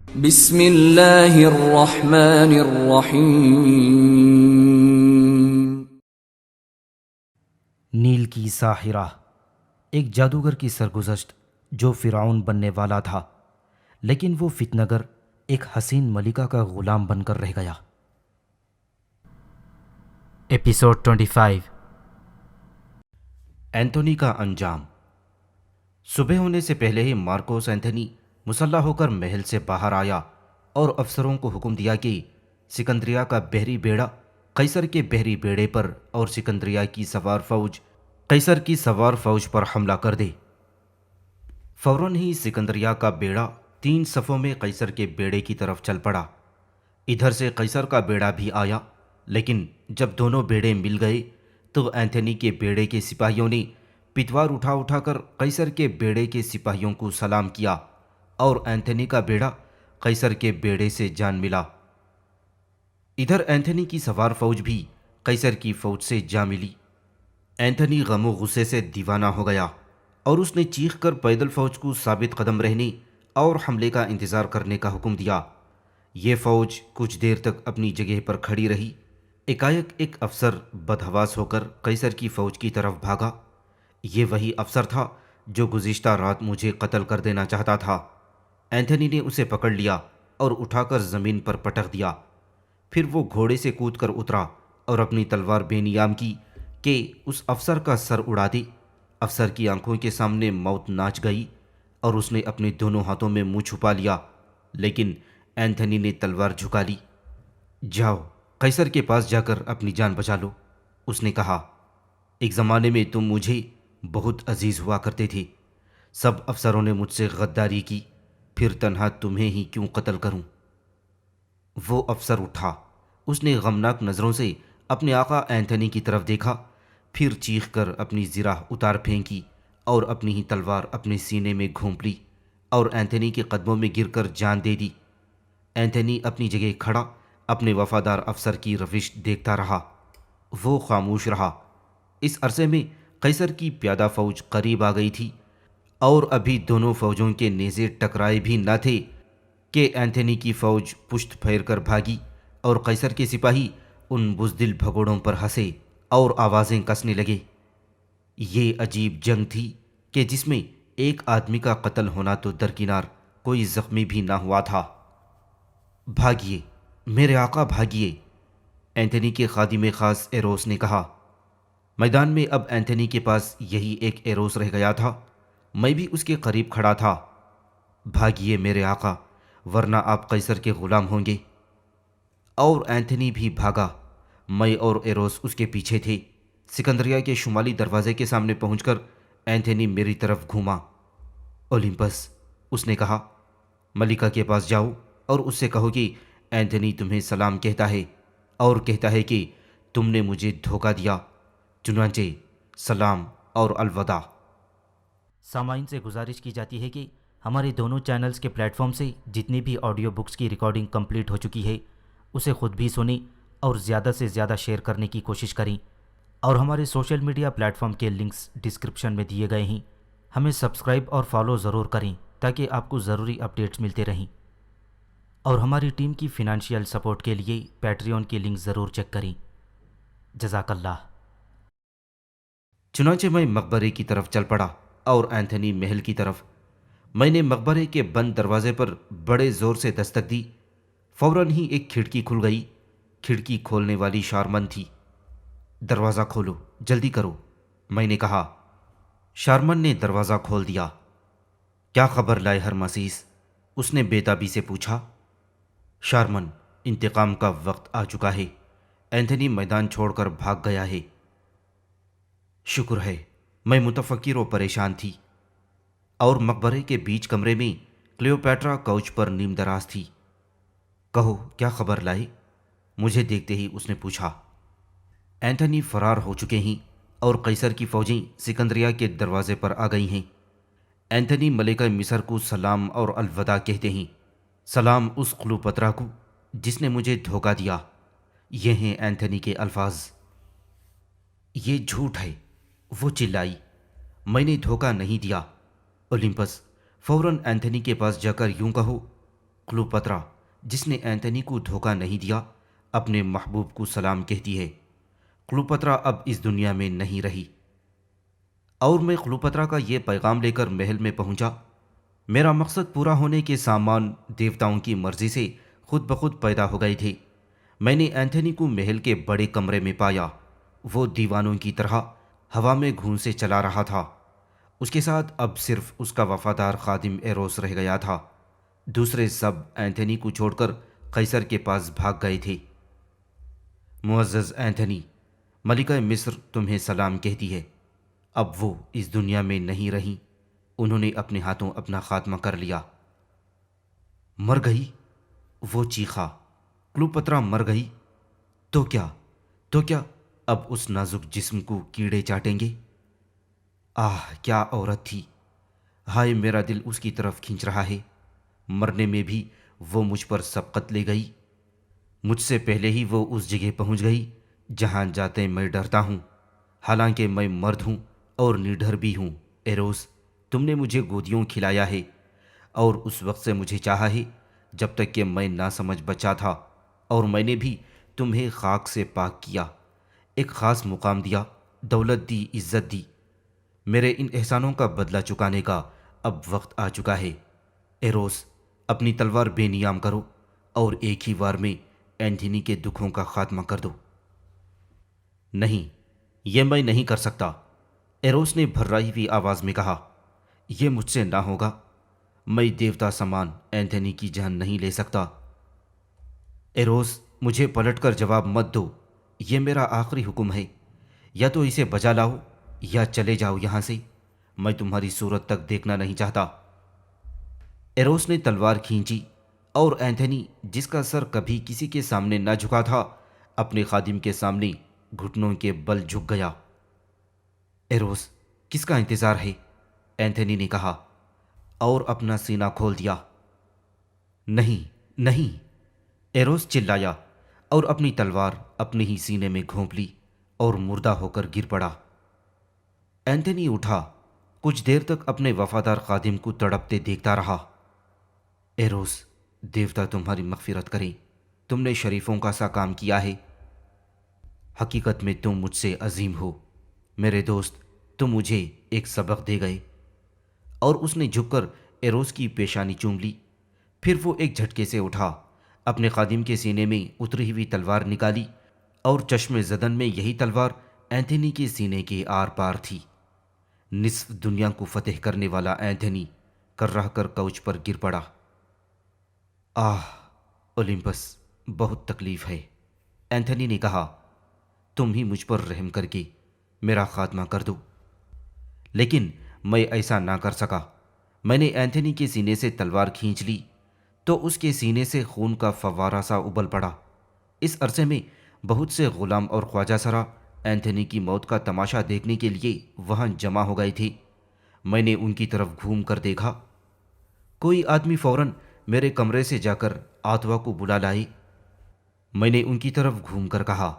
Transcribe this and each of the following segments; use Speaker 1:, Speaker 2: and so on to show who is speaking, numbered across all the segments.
Speaker 1: بسم اللہ الرحمن الرحیم۔
Speaker 2: نیل کی ساحرہ، ایک جادوگر کی سرگزشت جو فرعون بننے والا تھا، لیکن وہ فتنگر ایک حسین ملکہ کا غلام بن کر رہ گیا۔ ایپیسوڈ 25۔ اینتھونی کا انجام۔ صبح ہونے سے پہلے ہی مارکوس اینتھونی مسلح ہو کر محل سے باہر آیا اور افسروں کو حکم دیا کہ سکندریہ کا بحری بیڑا قیصر کے بحری بیڑے پر اور سکندریہ کی سوار فوج قیصر کی سوار فوج پر حملہ کر دے۔ فوراً ہی سکندریہ کا بیڑا 3 صفوں میں قیصر کے بیڑے کی طرف چل پڑا۔ ادھر سے قیصر کا بیڑا بھی آیا، لیکن جب دونوں بیڑے مل گئے تو اینتھونی کے بیڑے کے سپاہیوں نے پتوار اٹھا اٹھا کر قیصر کے بیڑے کے سپاہیوں کو سلام کیا اور اینتھونی کا بیڑا قیصر کے بیڑے سے جان ملا۔ ادھر اینتھونی کی سوار فوج بھی قیصر کی فوج سے جا ملی۔ اینتھونی غم و غصے سے دیوانہ ہو گیا اور اس نے چیخ کر پیدل فوج کو ثابت قدم رہنے اور حملے کا انتظار کرنے کا حکم دیا۔ یہ فوج کچھ دیر تک اپنی جگہ پر کھڑی رہی۔ ایکایک ایک افسر بدحواس ہو کر قیصر کی فوج کی طرف بھاگا۔ یہ وہی افسر تھا جو گزشتہ رات مجھے قتل کر دینا چاہتا تھا۔ اینتھونی نے اسے پکڑ لیا اور اٹھا کر زمین پر پٹک دیا۔ پھر وہ گھوڑے سے کود کر اترا اور اپنی تلوار بے نیام کی کہ اس افسر کا سر اڑا دے۔ افسر کی آنکھوں کے سامنے موت ناچ گئی اور اس نے اپنے دونوں ہاتھوں میں منہ چھپا لیا، لیکن اینتھونی نے تلوار جھکا لی۔ جاؤ قیصر کے پاس جا کر اپنی جان بچا لو، اس نے کہا۔ ایک زمانے میں تم مجھے بہت عزیز ہوا کرتے تھے۔ سب افسروں نے مجھ سے غداری کی، پھر تنہا تمہیں ہی کیوں قتل کروں؟ وہ افسر اٹھا، اس نے غمناک نظروں سے اپنے آقا اینتھونی کی طرف دیکھا، پھر چیخ کر اپنی زرہ اتار پھینکی اور اپنی ہی تلوار اپنے سینے میں گھونپ لی اور اینتھونی کے قدموں میں گر کر جان دے دی۔ اینتھونی اپنی جگہ کھڑا اپنے وفادار افسر کی روش دیکھتا رہا۔ وہ خاموش رہا۔ اس عرصے میں قیصر کی پیادہ فوج قریب آ گئی تھی اور ابھی دونوں فوجوں کے نیزے ٹکرائے بھی نہ تھے کہ اینتھونی کی فوج پشت پھیر کر بھاگی اور قیصر کے سپاہی ان بزدل بھگوڑوں پر ہنسے اور آوازیں کسنے لگے۔ یہ عجیب جنگ تھی کہ جس میں ایک آدمی کا قتل ہونا تو درکنار کوئی زخمی بھی نہ ہوا تھا۔ بھاگیے میرے آقا بھاگیے، اینتھونی کے خادم خاص ایروس نے کہا۔ میدان میں اب اینتھونی کے پاس یہی ایک ایروس رہ گیا تھا، میں بھی اس کے قریب کھڑا تھا۔ بھاگیے میرے آقا، ورنہ آپ قیصر کے غلام ہوں گے۔ اور اینتھونی بھی بھاگا۔ میں اور ایروس اس کے پیچھے تھے۔ سکندریہ کے شمالی دروازے کے سامنے پہنچ کر اینتھونی میری طرف گھوما۔ اولمپس، اس نے کہا، ملکہ کے پاس جاؤ اور اس سے کہو کہ اینتھونی تمہیں سلام کہتا ہے اور کہتا ہے کہ تم نے مجھے دھوکہ دیا۔ چنانچہ سلام اور الوداع۔ سامعین سے گزارش کی جاتی ہے کہ ہمارے دونوں چینلز کے پلیٹ فارم سے جتنی بھی آڈیو بکس کی ریکارڈنگ کمپلیٹ ہو چکی ہے اسے خود بھی سنیں اور زیادہ سے زیادہ شیئر کرنے کی کوشش کریں، اور ہمارے سوشل میڈیا پلیٹ فارم کے لنکس ڈسکرپشن میں دیے گئے ہیں۔ ہمیں سبسکرائب اور فالو ضرور کریں تاکہ آپ کو ضروری اپڈیٹس ملتے رہیں، اور ہماری ٹیم کی فنانشیل سپورٹ کے لیے پیٹریون کی لنک ضرور چیک کریں۔ جزاک اللہ۔ چنانچہ میں مقبرے کی طرف چل پڑا اور اینتھونی محل کی طرف۔ میں نے مقبرے کے بند دروازے پر بڑے زور سے دستک دی۔ فوراً ہی ایک کھڑکی کھل گئی۔ کھڑکی کھولنے والی شارمن تھی۔ دروازہ کھولو، جلدی کرو، میں نے کہا۔ شارمن نے دروازہ کھول دیا۔ کیا خبر لائے ہرمسیس؟ اس نے بےتابی سے پوچھا۔ شارمن، انتقام کا وقت آ چکا ہے، اینتھونی میدان چھوڑ کر بھاگ گیا ہے۔ شکر ہے، میں متفکر و پریشان تھی، اور مقبرے کے بیچ کمرے میں کلیوپیٹرا کوچ پر نیم دراز تھی۔ کہو کیا خبر لائے؟ مجھے دیکھتے ہی اس نے پوچھا۔ اینتھونی فرار ہو چکے ہیں اور قیصر کی فوجیں سکندریہ کے دروازے پر آ گئی ہیں۔ اینتھونی ملکہ مصر کو سلام اور الوداع کہتے ہیں۔ سلام اس کلیوپیٹرا کو جس نے مجھے دھوکہ دیا۔ یہ ہیں اینتھونی کے الفاظ۔ یہ جھوٹ ہے، وہ چلائی، میں نے دھوکہ نہیں دیا۔ اولمپس، فوراً اینتھونی کے پاس جا کر یوں کہو، کلوپترا جس نے اینتھنی کو دھوکہ نہیں دیا اپنے محبوب کو سلام کہتی ہے۔ کلوپترا اب اس دنیا میں نہیں رہی اور میں کلوپترا کا یہ پیغام لے کر محل میں پہنچا۔ میرا مقصد پورا ہونے کے سامان دیوتاؤں کی مرضی سے خود بخود پیدا ہو گئے تھے۔ میں نے اینتھنی کو محل کے بڑے کمرے میں پایا۔ وہ دیوانوں کی طرح ہوا میں گھونسے چلا رہا تھا۔ اس کے ساتھ اب صرف اس کا وفادار خادم ایروس رہ گیا تھا۔ دوسرے سب اینتھنی کو چھوڑ کر قیصر کے پاس بھاگ گئے تھے۔ معزز اینتھنی، ملکہ مصر تمہیں سلام کہتی ہے۔ اب وہ اس دنیا میں نہیں رہیں۔ انہوں نے اپنے ہاتھوں اپنا خاتمہ کر لیا۔ مر گئی؟ وہ چیخا۔ کلوپترا مر گئی؟ تو کیا اب اس نازک جسم کو کیڑے چاٹیں گے؟ آہ کیا عورت تھی! ہائے میرا دل اس کی طرف کھینچ رہا ہے۔ مرنے میں بھی وہ مجھ پر سبقت لے گئی۔ مجھ سے پہلے ہی وہ اس جگہ پہنچ گئی جہاں جاتے میں ڈرتا ہوں، حالانکہ میں مرد ہوں اور نڈر بھی ہوں۔ ایروس، تم نے مجھے گودیوں کھلایا ہے اور اس وقت سے مجھے چاہا ہے جب تک کہ میں ناسمجھ بچہ تھا، اور میں نے بھی تمہیں خاک سے پاک کیا، ایک خاص مقام دیا، دولت دی، عزت دی۔ میرے ان احسانوں کا بدلہ چکانے کا اب وقت آ چکا ہے۔ ایروس، اپنی تلوار بے نیام کرو اور ایک ہی وار میں اینتھنی کے دکھوں کا خاتمہ کر دو۔ نہیں، یہ میں نہیں کر سکتا، ایروس نے بھررائی ہوئی آواز میں کہا۔ یہ مجھ سے نہ ہوگا۔ میں دیوتا سمان اینتھنی کی جان نہیں لے سکتا۔ ایروس، مجھے پلٹ کر جواب مت دو، یہ میرا آخری حکم ہے۔ یا تو اسے بجا لاؤ یا چلے جاؤ یہاں سے، میں تمہاری صورت تک دیکھنا نہیں چاہتا۔ ایروس نے تلوار کھینچی اور اینتھنی، جس کا سر کبھی کسی کے سامنے نہ جھکا تھا، اپنے خادم کے سامنے گھٹنوں کے بل جھک گیا۔ ایروس، کس کا انتظار ہے؟ اینتھنی نے کہا اور اپنا سینہ کھول دیا۔ نہیں نہیں، ایروس چلایا اور اپنی تلوار اپنے ہی سینے میں گھونپ لی اور مردہ ہو کر گر پڑا۔ اینتھنی اٹھا، کچھ دیر تک اپنے وفادار خادم کو تڑپتے دیکھتا رہا۔ ایروس، دیوتا تمہاری مغفرت کریں، تم نے شریفوں کا سا کام کیا ہے۔ حقیقت میں تم مجھ سے عظیم ہو میرے دوست، تم مجھے ایک سبق دے گئے۔ اور اس نے جھک کر ایروس کی پیشانی چوم لی۔ پھر وہ ایک جھٹکے سے اٹھا، اپنے خادم کے سینے میں اتری ہوئی تلوار نکالی اور چشم زدن میں یہی تلوار اینتھنی کے سینے کے آر پار تھی۔ نصف دنیا کو فتح کرنے والا اینتھنی کر رہ کر کوچ پر گر پڑا۔ آہ اولمپس، بہت تکلیف ہے، اینتھنی نے کہا۔ تم ہی مجھ پر رحم کر کے میرا خاتمہ کر دو۔ لیکن میں ایسا نہ کر سکا۔ میں نے اینتھنی کے سینے سے تلوار کھینچ لی تو اس کے سینے سے خون کا فوارہ سا ابل پڑا۔ اس عرصے میں بہت سے غلام اور خواجہ سرا اینتھنی کی موت کا تماشا دیکھنے کے لیے وہاں جمع ہو گئے تھے۔ میں نے ان کی طرف گھوم کر دیکھا۔ کوئی آدمی فوراً میرے کمرے سے جا کر آتوا کو بلا لائے۔ میں نے ان کی طرف گھوم کر کہا،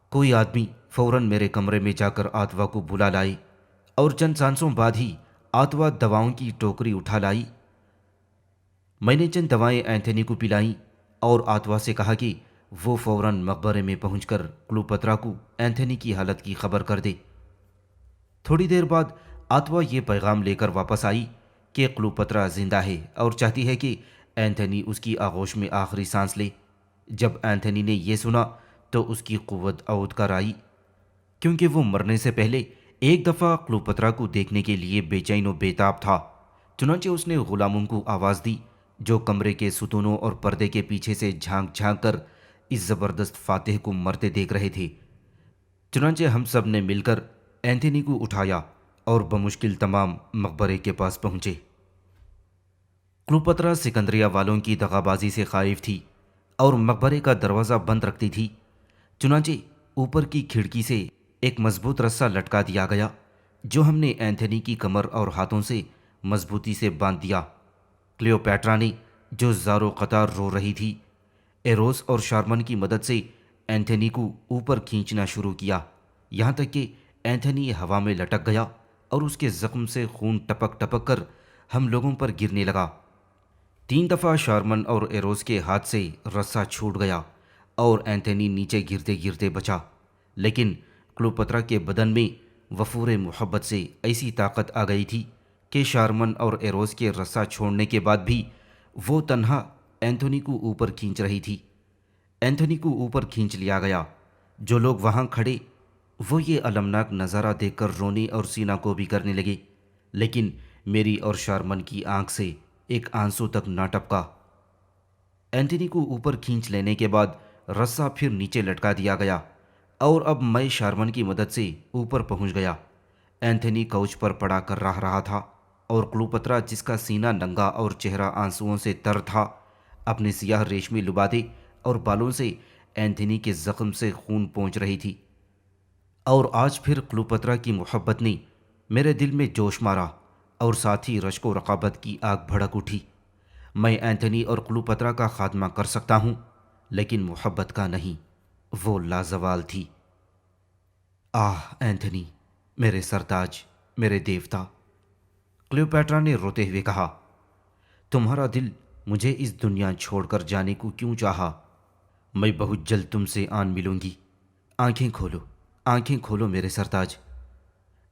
Speaker 2: کوئی آدمی فوراً میرے کمرے میں جا کر آتوا کو بلا لائے، اور چند سانسوں بعد ہی آتوا دواؤں کی ٹوکری اٹھا لائی۔ میں نے چند دوائیں اینتھنی کو پلائیں اور آتوا سے کہا کہ وہ فوراً مقبرے میں پہنچ کر کلوپترا کو اینتھنی کی حالت کی خبر کر دے۔ تھوڑی دیر بعد آتوا یہ پیغام لے کر واپس آئی کہ کلوپترا زندہ ہے اور چاہتی ہے کہ اینتھنی اس کی آغوش میں آخری سانس لے۔ جب اینتھنی نے یہ سنا تو اس کی قوت عود کر آئی، کیونکہ وہ مرنے سے پہلے ایک دفعہ کلوپترا کو دیکھنے کے لیے بے چین و بے تاب تھا۔ چنانچہ اس نے غلاموں کو آواز دی جو کمرے کے ستونوں اور پردے کے پیچھے سے جھانک جھانک کر اس زبردست فاتح کو مرتے دیکھ رہے تھے۔ چنانچہ ہم سب نے مل کر اینتھنی کو اٹھایا اور بمشکل تمام مقبرے کے پاس پہنچے۔ کلوپترا سکندریہ والوں کی دغا بازی سے خائف تھی اور مقبرے کا دروازہ بند رکھتی تھی۔ چنانچہ اوپر کی کھڑکی سے ایک مضبوط رسہ لٹکا دیا گیا جو ہم نے اینتھنی کی کمر اور ہاتھوں سے مضبوطی سے باندھ دیا۔ کلیوپیٹرا نے، جو زارو قطار رو رہی تھی، ایروس اور شارمن کی مدد سے اینتھنی کو اوپر کھینچنا شروع کیا، یہاں تک کہ اینتھنی ہوا میں لٹک گیا اور اس کے زخم سے خون ٹپک ٹپک کر ہم لوگوں پر گرنے لگا۔ 3 دفعہ شارمن اور ایروز کے ہاتھ سے رسا چھوٹ گیا اور اینتھنی نیچے گرتے گرتے بچا، لیکن کلوپترا کے بدن میں وفور محبت سے ایسی طاقت آ گئی تھی کہ شارمن اور ایروز کے رسا چھوڑنے کے بعد بھی وہ تنہا اینتھنی کو اوپر کھینچ رہی تھی۔ اینتھنی کو اوپر کھینچ لیا گیا۔ جو لوگ وہاں کھڑے وہ یہ المناک نظارہ دیکھ کر رونے اور سینہ کو بھی کرنے لگے، لیکن میری اور شارمن کی آنکھ سے ایک آنسو تک نہ ٹپکا۔ اینتھنی کو اوپر کھینچ لینے کے بعد رسا پھر نیچے لٹکا دیا گیا اور اب میں شارمن کی مدد سے اوپر پہنچ گیا۔ اینتھنی کوچ پر پڑا کر رہا تھا اور کلوپترا، جس کا سینہ ننگا اور چہرہ آنسوؤں سے تر تھا، اپنے سیاہ ریشمی لبادے اور بالوں سے اینتھنی کے زخم سے خون پونچھ رہی تھی۔ اور آج پھر کلوپترا کی محبت نے میرے دل میں جوش مارا اور ساتھ ہی رشک و رقابت کی آگ بھڑک اٹھی۔ میں اینتھنی اور کلوپترا کا خاتمہ کر سکتا ہوں، لیکن محبت کا نہیں، وہ لازوال تھی۔ آہ اینتھنی، میرے سرتاج، میرے دیوتا، کلیوپیٹرا نے روتے ہوئے کہا، تمہارا دل مجھے اس دنیا چھوڑ کر جانے کو کیوں چاہا؟ میں بہت جلد تم سے آن ملوں گی۔ آنکھیں کھولو، آنکھیں کھولو میرے سرتاج۔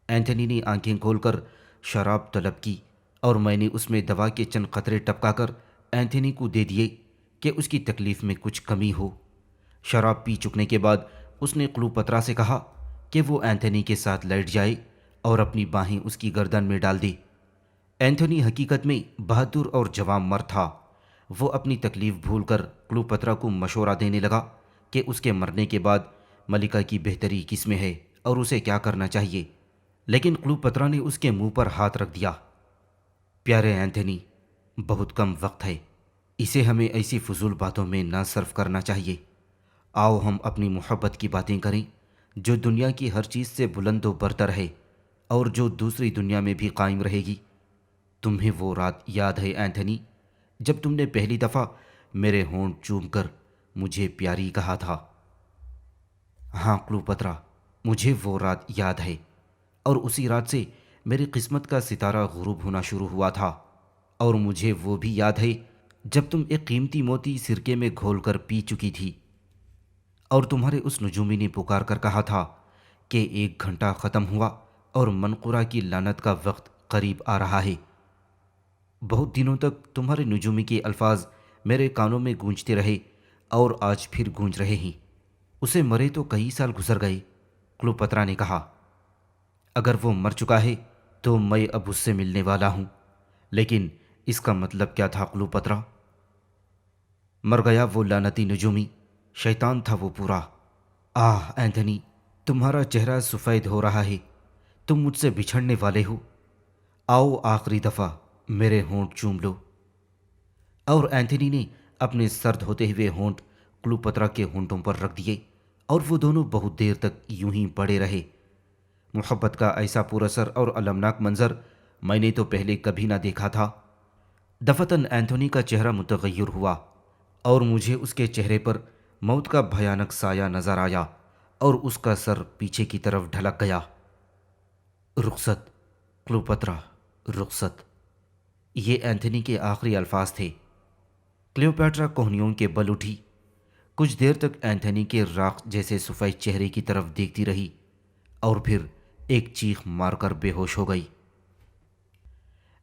Speaker 2: اینتھنی نے آنکھیں کھول کر شراب طلب کی اور میں نے اس میں دوا کے چند قطرے ٹپکا کر اینتھنی کو دے دیے کہ اس کی تکلیف میں کچھ کمی ہو۔ شراب پی چکنے کے بعد اس نے کلوپترا سے کہا کہ وہ اینتھنی کے ساتھ لیٹ جائے اور اپنی باہیں اس کی گردن میں ڈال دے۔ اینتھنی حقیقت میں بہادر اور جوان مرد تھا۔ وہ اپنی تکلیف بھول کر کلوپترا کو مشورہ دینے لگا کہ اس کے مرنے کے بعد ملکہ کی بہتری کس میں ہے اور اسے کیا کرنا چاہیے، لیکن کلوپترا نے اس کے منہ پر ہاتھ رکھ دیا۔ پیارے اینتھنی، بہت کم وقت ہے، اسے ہمیں ایسی فضول باتوں میں نہ صرف کرنا چاہیے۔ آؤ ہم اپنی محبت کی باتیں کریں جو دنیا کی ہر چیز سے بلند و برتر ہے اور جو دوسری دنیا میں بھی قائم رہے گی۔ تمہیں وہ رات یاد ہے اینتھنی جب تم نے پہلی دفعہ میرے ہونٹ چوم کر مجھے پیاری کہا تھا؟ ہاں کلوپترا، مجھے وہ رات یاد ہے، اور اسی رات سے میری قسمت کا ستارہ غروب ہونا شروع ہوا تھا۔ اور مجھے وہ بھی یاد ہے جب تم ایک قیمتی موتی سرکے میں گھول کر پی چکی تھی اور تمہارے اس نجومی نے پکار کر کہا تھا کہ 1 گھنٹہ ختم ہوا اور منقورہ کی لعنت کا وقت قریب آ رہا ہے۔ بہت دنوں تک تمہارے نجومی کے الفاظ میرے کانوں میں گونجتے رہے اور آج پھر گونج رہے ہیں۔ اسے مرے تو کئی سال گزر گئے، کلوپترا نے کہا۔ اگر وہ مر چکا ہے تو میں اب اس سے ملنے والا ہوں، لیکن اس کا مطلب کیا تھا کلوپترا؟ مر گیا وہ لعنتی نجومی، شیطان تھا وہ پورا۔ آہ اینتھنی، تمہارا چہرہ سفید ہو رہا ہے، تم مجھ سے بچھڑنے والے ہو۔ آؤ آخری دفعہ میرے ہونٹ چوم لو۔ اور اینتھنی نے اپنے سرد ہوتے ہوئے ہونٹ کلوپترا کے ہونٹوں پر رکھ دیے اور وہ دونوں بہت دیر تک یوں ہی پڑے رہے۔ محبت کا ایسا پراثر اور المناک منظر میں نے تو پہلے کبھی نہ دیکھا تھا۔ دفتن اینتھنی کا چہرہ متغیر ہوا اور مجھے اس کے چہرے پر موت کا بھیانک سایہ نظر آیا اور اس کا سر پیچھے کی طرف ڈھلک گیا۔ رخصت کلوپترا، رخصت، یہ اینتھنی کے آخری الفاظ تھے۔ کلیوپیٹرا کوہنیوں کے بل اٹھی۔ کچھ دیر تک اینتھنی کے راکھ جیسے سفید چہرے کی طرف دیکھتی رہی اور پھر ایک چیخ مار کر بے ہوش ہو گئی۔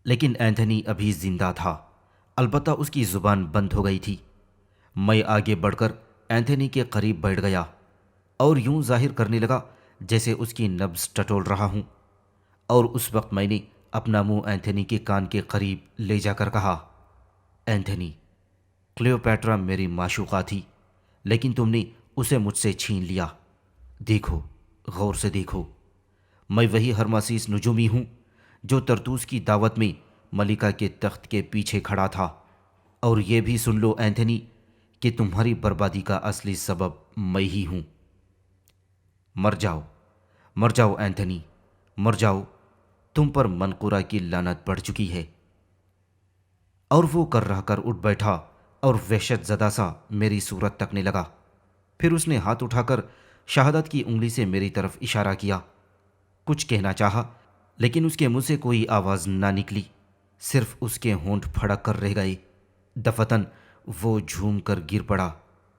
Speaker 2: لیکن اینتھنی ابھی زندہ تھا، البتہ اس کی زبان بند ہو گئی تھی۔ میں آگے بڑھ کر اینتھنی کے قریب بیٹھ گیا اور یوں ظاہر کرنے لگا جیسے اس کی نبض ٹٹول رہا ہوں، اور اس وقت میں نے اپنا منہ اینتھنی کے کان کے قریب لے جا کر کہا، اینتھنی، کلیوپیٹرا میری معشوقہ تھی، لیکن تم نے اسے مجھ سے چھین لیا۔ دیکھو، غور سے دیکھو، میں وہی ہرماسیس نجومی ہوں جو طرطوس کی دعوت میں ملکہ کے تخت کے پیچھے کھڑا تھا۔ اور یہ بھی سن لو اینتھنی کہ تمہاری بربادی کا اصلی سبب میں ہی ہوں۔ مر جاؤ، مر جاؤ اینتھنی، مر جاؤ، تم پر منقورہ کی لعنت پڑ چکی ہے۔ اور وہ کر رہ کر اٹھ بیٹھا اور وحشت زدہ سا میری صورت تکنے لگا۔ پھر اس نے ہاتھ اٹھا کر شہادت کی انگلی سے میری طرف اشارہ کیا۔ کچھ کہنا چاہا، لیکن اس کے منہ سے کوئی آواز نہ نکلی، صرف اس کے ہونٹ پھڑک کر رہ گئے دفتن وہ جھوم کر گر پڑا،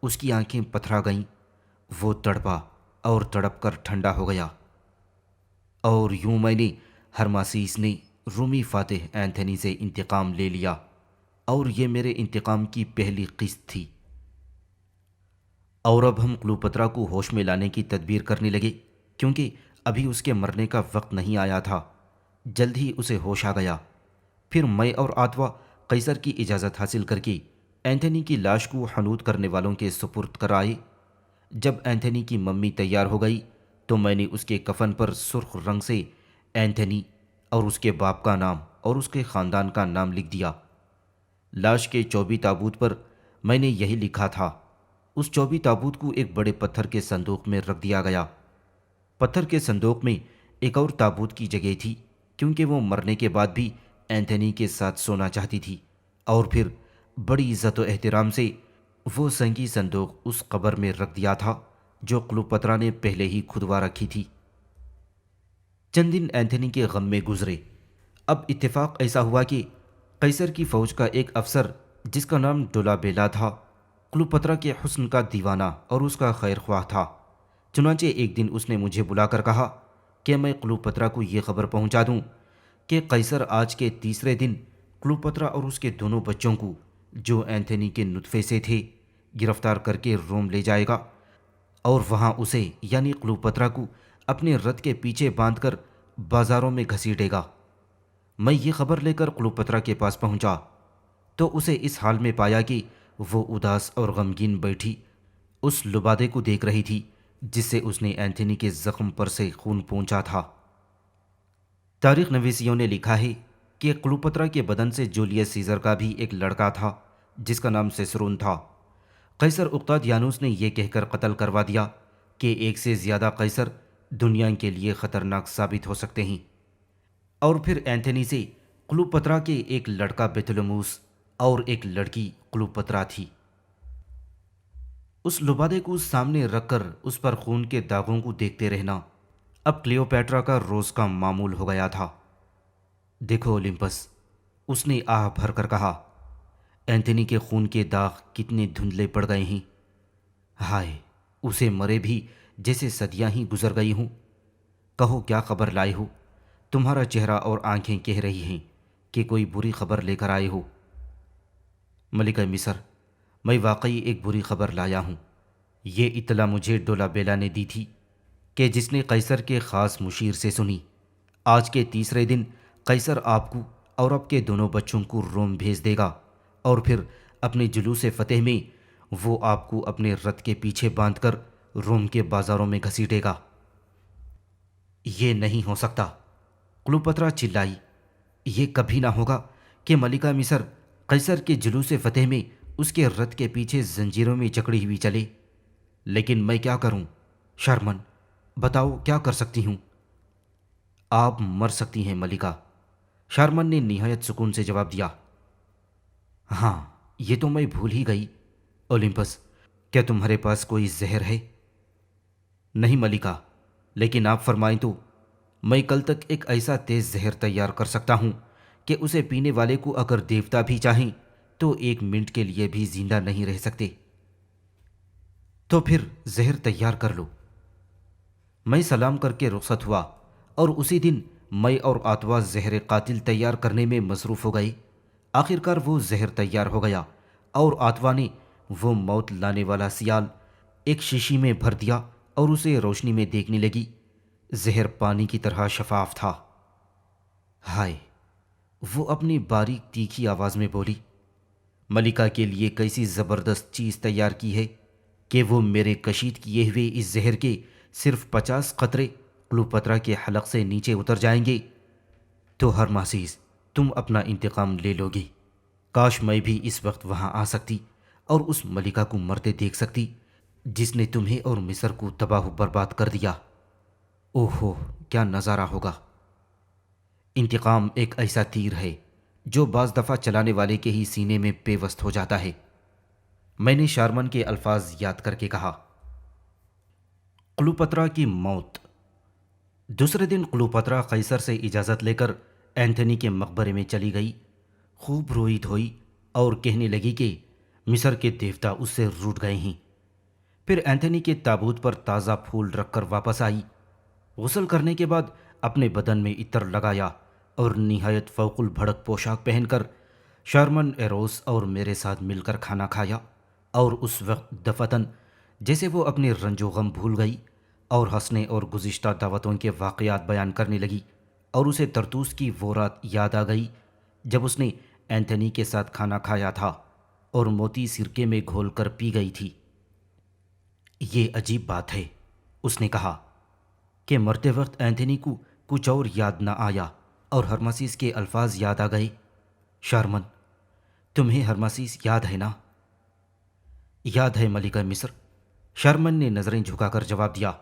Speaker 2: اس کی آنکھیں پتھرا گئیں، وہ تڑپا اور تڑپ کر ٹھنڈا ہو گیا۔ اور یوں میں نے ہرماسیس نے رومی فاتح اینتھنی سے انتقام لے لیا، اور یہ میرے انتقام کی پہلی قسط تھی۔ اور اب ہم کلوپترا کو ہوش میں لانے کی تدبیر کرنے لگے، کیونکہ ابھی اس کے مرنے کا وقت نہیں آیا تھا۔ جلد ہی اسے ہوش آ گیا۔ پھر میں اور آتوا قیصر کی اجازت حاصل کر کے اینتھنی کی لاش کو حنوط کرنے والوں کے سپرد کر آئے۔ جب اینتھنی کی ممی تیار ہو گئی تو میں نے اس کے کفن پر سرخ رنگ سے اینتھنی اور اس کے باپ کا نام اور اس کے خاندان کا نام لکھ دیا۔ لاش کے چوبی تابوت پر میں نے یہی لکھا تھا۔ اس چوبی تابوت کو ایک بڑے پتھر کے صندوق میں رکھ دیا گیا۔ پتھر کے صندوق میں ایک اور تابوت کی جگہ تھی، کیونکہ وہ مرنے کے بعد بھی اینتھنی کے ساتھ سونا چاہتی تھی، اور پھر بڑی عزت و احترام سے وہ سنگی صندوق اس قبر میں رکھ دیا تھا جو کلوپترا نے پہلے ہی کھدوا رکھی تھی۔ چند دن اینتھنی کے غم میں گزرے۔ اب اتفاق ایسا ہوا کہ قیصر کی فوج کا ایک افسر جس کا نام ڈولابیلا تھا، کلوپترا کے حسن کا دیوانہ اور اس کا خیر خواہ تھا۔ چنانچہ ایک دن اس نے مجھے بلا کر کہا کہ میں کلوپترا کو یہ خبر پہنچا دوں کہ قیصر آج کے تیسرے دن کلوپترا اور اس کے دونوں بچوں کو، جو اینتھنی کے نطفے سے تھے، گرفتار کر کے روم لے جائے گا، اور وہاں اسے یعنی کلوپترا کو اپنے رتھ کے پیچھے باندھ کر بازاروں میں گھسیٹے گا۔ میں یہ خبر لے کر کلوپترا کے پاس پہنچا تو اسے اس حال میں پایا کہ وہ اداس اور غمگین بیٹھی اس لبادے کو دیکھ رہی تھی جس سے اس نے اینتھنی کے زخم پر سے خون پونچھا تھا۔ تاریخ نویسیوں نے لکھا ہے کہ کلوپترا کے بدن سے جولیس سیزر کا بھی ایک لڑکا تھا جس کا نام سیسرون تھا۔ قیصر اقتادیانوس نے یہ کہہ کر قتل کروا دیا کہ ایک سے زیادہ قیصر دنیا کے لیے خطرناک ثابت ہو سکتے ہیں، اور پھر اینتھنی سے کلوپترا کے ایک لڑکا بیتھلموس اور ایک لڑکی کلوپترا تھی۔ اس لبادے کو سامنے رکھ کر اس پر خون کے داغوں کو دیکھتے رہنا اب کلیوپیٹرا کا روز کا معمول ہو گیا تھا۔ دیکھو اولمپس، اس نے آہ بھر کر کہا، اینتھنی کے خون کے داغ کتنے دھندلے پڑ گئے ہیں۔ ہائے، اسے مرے بھی جیسے صدیاں ہی گزر گئی ہوں۔ کہو کیا خبر لائے ہو؟ تمہارا چہرہ اور آنکھیں کہہ رہی ہیں کہ کوئی بری خبر لے کر آئے ہو۔ ملکہ مصر، میں واقعی ایک بری خبر لایا ہوں۔ یہ اطلاع مجھے ڈولابیلا نے دی تھی کہ جس نے قیصر کے خاص مشیر سے سنی۔ آج کے تیسرے دن قیصر آپ کو اور آپ کے دونوں بچوں کو روم بھیج دے گا، اور پھر اپنے جلوس فتح میں وہ آپ کو اپنے رتھ کے پیچھے باندھ کر روم کے بازاروں میں گھسیٹے گا۔ یہ نہیں ہو سکتا، کلوپترا چلائی۔ یہ کبھی نہ ہوگا کہ ملکہ مصر قیصر کے جلوس فتح میں اس کے رتھ کے پیچھے زنجیروں میں جکڑی ہوئی چلے۔ لیکن میں کیا کروں؟ شارمن، بتاؤ کیا کر سکتی ہوں؟ آپ مر سکتی ہیں ملکہ، شارمن نے نہایت سکون سے جواب دیا۔ ہاں، یہ تو میں بھول ہی گئی۔ اولمپس، کیا تمہارے پاس کوئی زہر ہے؟ نہیں ملکہ، لیکن آپ فرمائیں تو میں کل تک ایک ایسا تیز زہر تیار کر سکتا ہوں کہ اسے پینے والے کو اگر دیوتا بھی چاہیں تو 1 منٹ کے لیے بھی زندہ نہیں رہ سکتے۔ تو پھر زہر تیار کر لو۔ میں سلام کر کے رخصت ہوا، اور اسی دن میں اور آتوا زہر قاتل تیار کرنے میں مصروف ہو گئے۔ آخرکار وہ زہر تیار ہو گیا، اور آتوا نے وہ موت لانے والا سیال ایک شیشی میں بھر دیا اور اسے روشنی میں دیکھنے لگی۔ زہر پانی کی طرح شفاف تھا۔ ہائے، وہ اپنی باریک تیکھی آواز میں بولی، ملکہ کے لیے کیسی زبردست چیز تیار کی ہے کہ وہ میرے کشید کیے ہوئے اس زہر کے صرف 50 قطرے کلوپترا کے حلق سے نیچے اتر جائیں گے تو ہرماسیس تم اپنا انتقام لے لو گی۔ کاش میں بھی اس وقت وہاں آ سکتی اور اس ملکہ کو مرتے دیکھ سکتی جس نے تمہیں اور مصر کو تباہ و برباد کر دیا۔ اوہو، کیا نظارہ ہوگا! انتقام ایک ایسا تیر ہے جو بعض دفعہ چلانے والے کے ہی سینے میں پیوست ہو جاتا ہے۔ میں نے شارمن کے الفاظ یاد کر کے کہا۔ کلوپترا کی موت۔ دوسرے دن کلوپترا قیصر سے اجازت لے کر اینتھنی کے مقبرے میں چلی گئی۔ خوب روئی دھوئی، اور کہنے لگی کہ مصر کے دیوتا اس سے روٹھ گئے ہیں۔ پھر اینتھنی کے تابوت پر تازہ پھول رکھ کر واپس آئی۔ غسل کرنے کے بعد اپنے بدن میں عطر لگایا اور نہایت فوق البھڑک پوشاک پہن کر شارمن ایروس اور میرے ساتھ مل کر کھانا کھایا، اور اس وقت دفتن جیسے وہ اپنے رنج و غم بھول گئی اور ہنسنے اور گزشتہ دعوتوں کے واقعات بیان کرنے لگی، اور اسے ترتوس کی وہ رات یاد آ گئی جب اس نے اینتھنی کے ساتھ کھانا کھایا تھا اور موتی سرکے میں گھول کر پی گئی تھی۔ یہ عجیب بات ہے، اس نے کہا، کہ مرتے وقت اینتھنی کو کچھ اور یاد نہ آیا اور ہرمسیس کے الفاظ یاد آ گئے۔ شارمن، تمہیں ہرمسیس یاد ہے نا؟ یاد ہے ملکہ مصر، شارمن نے نظریں جھکا کر جواب دیا۔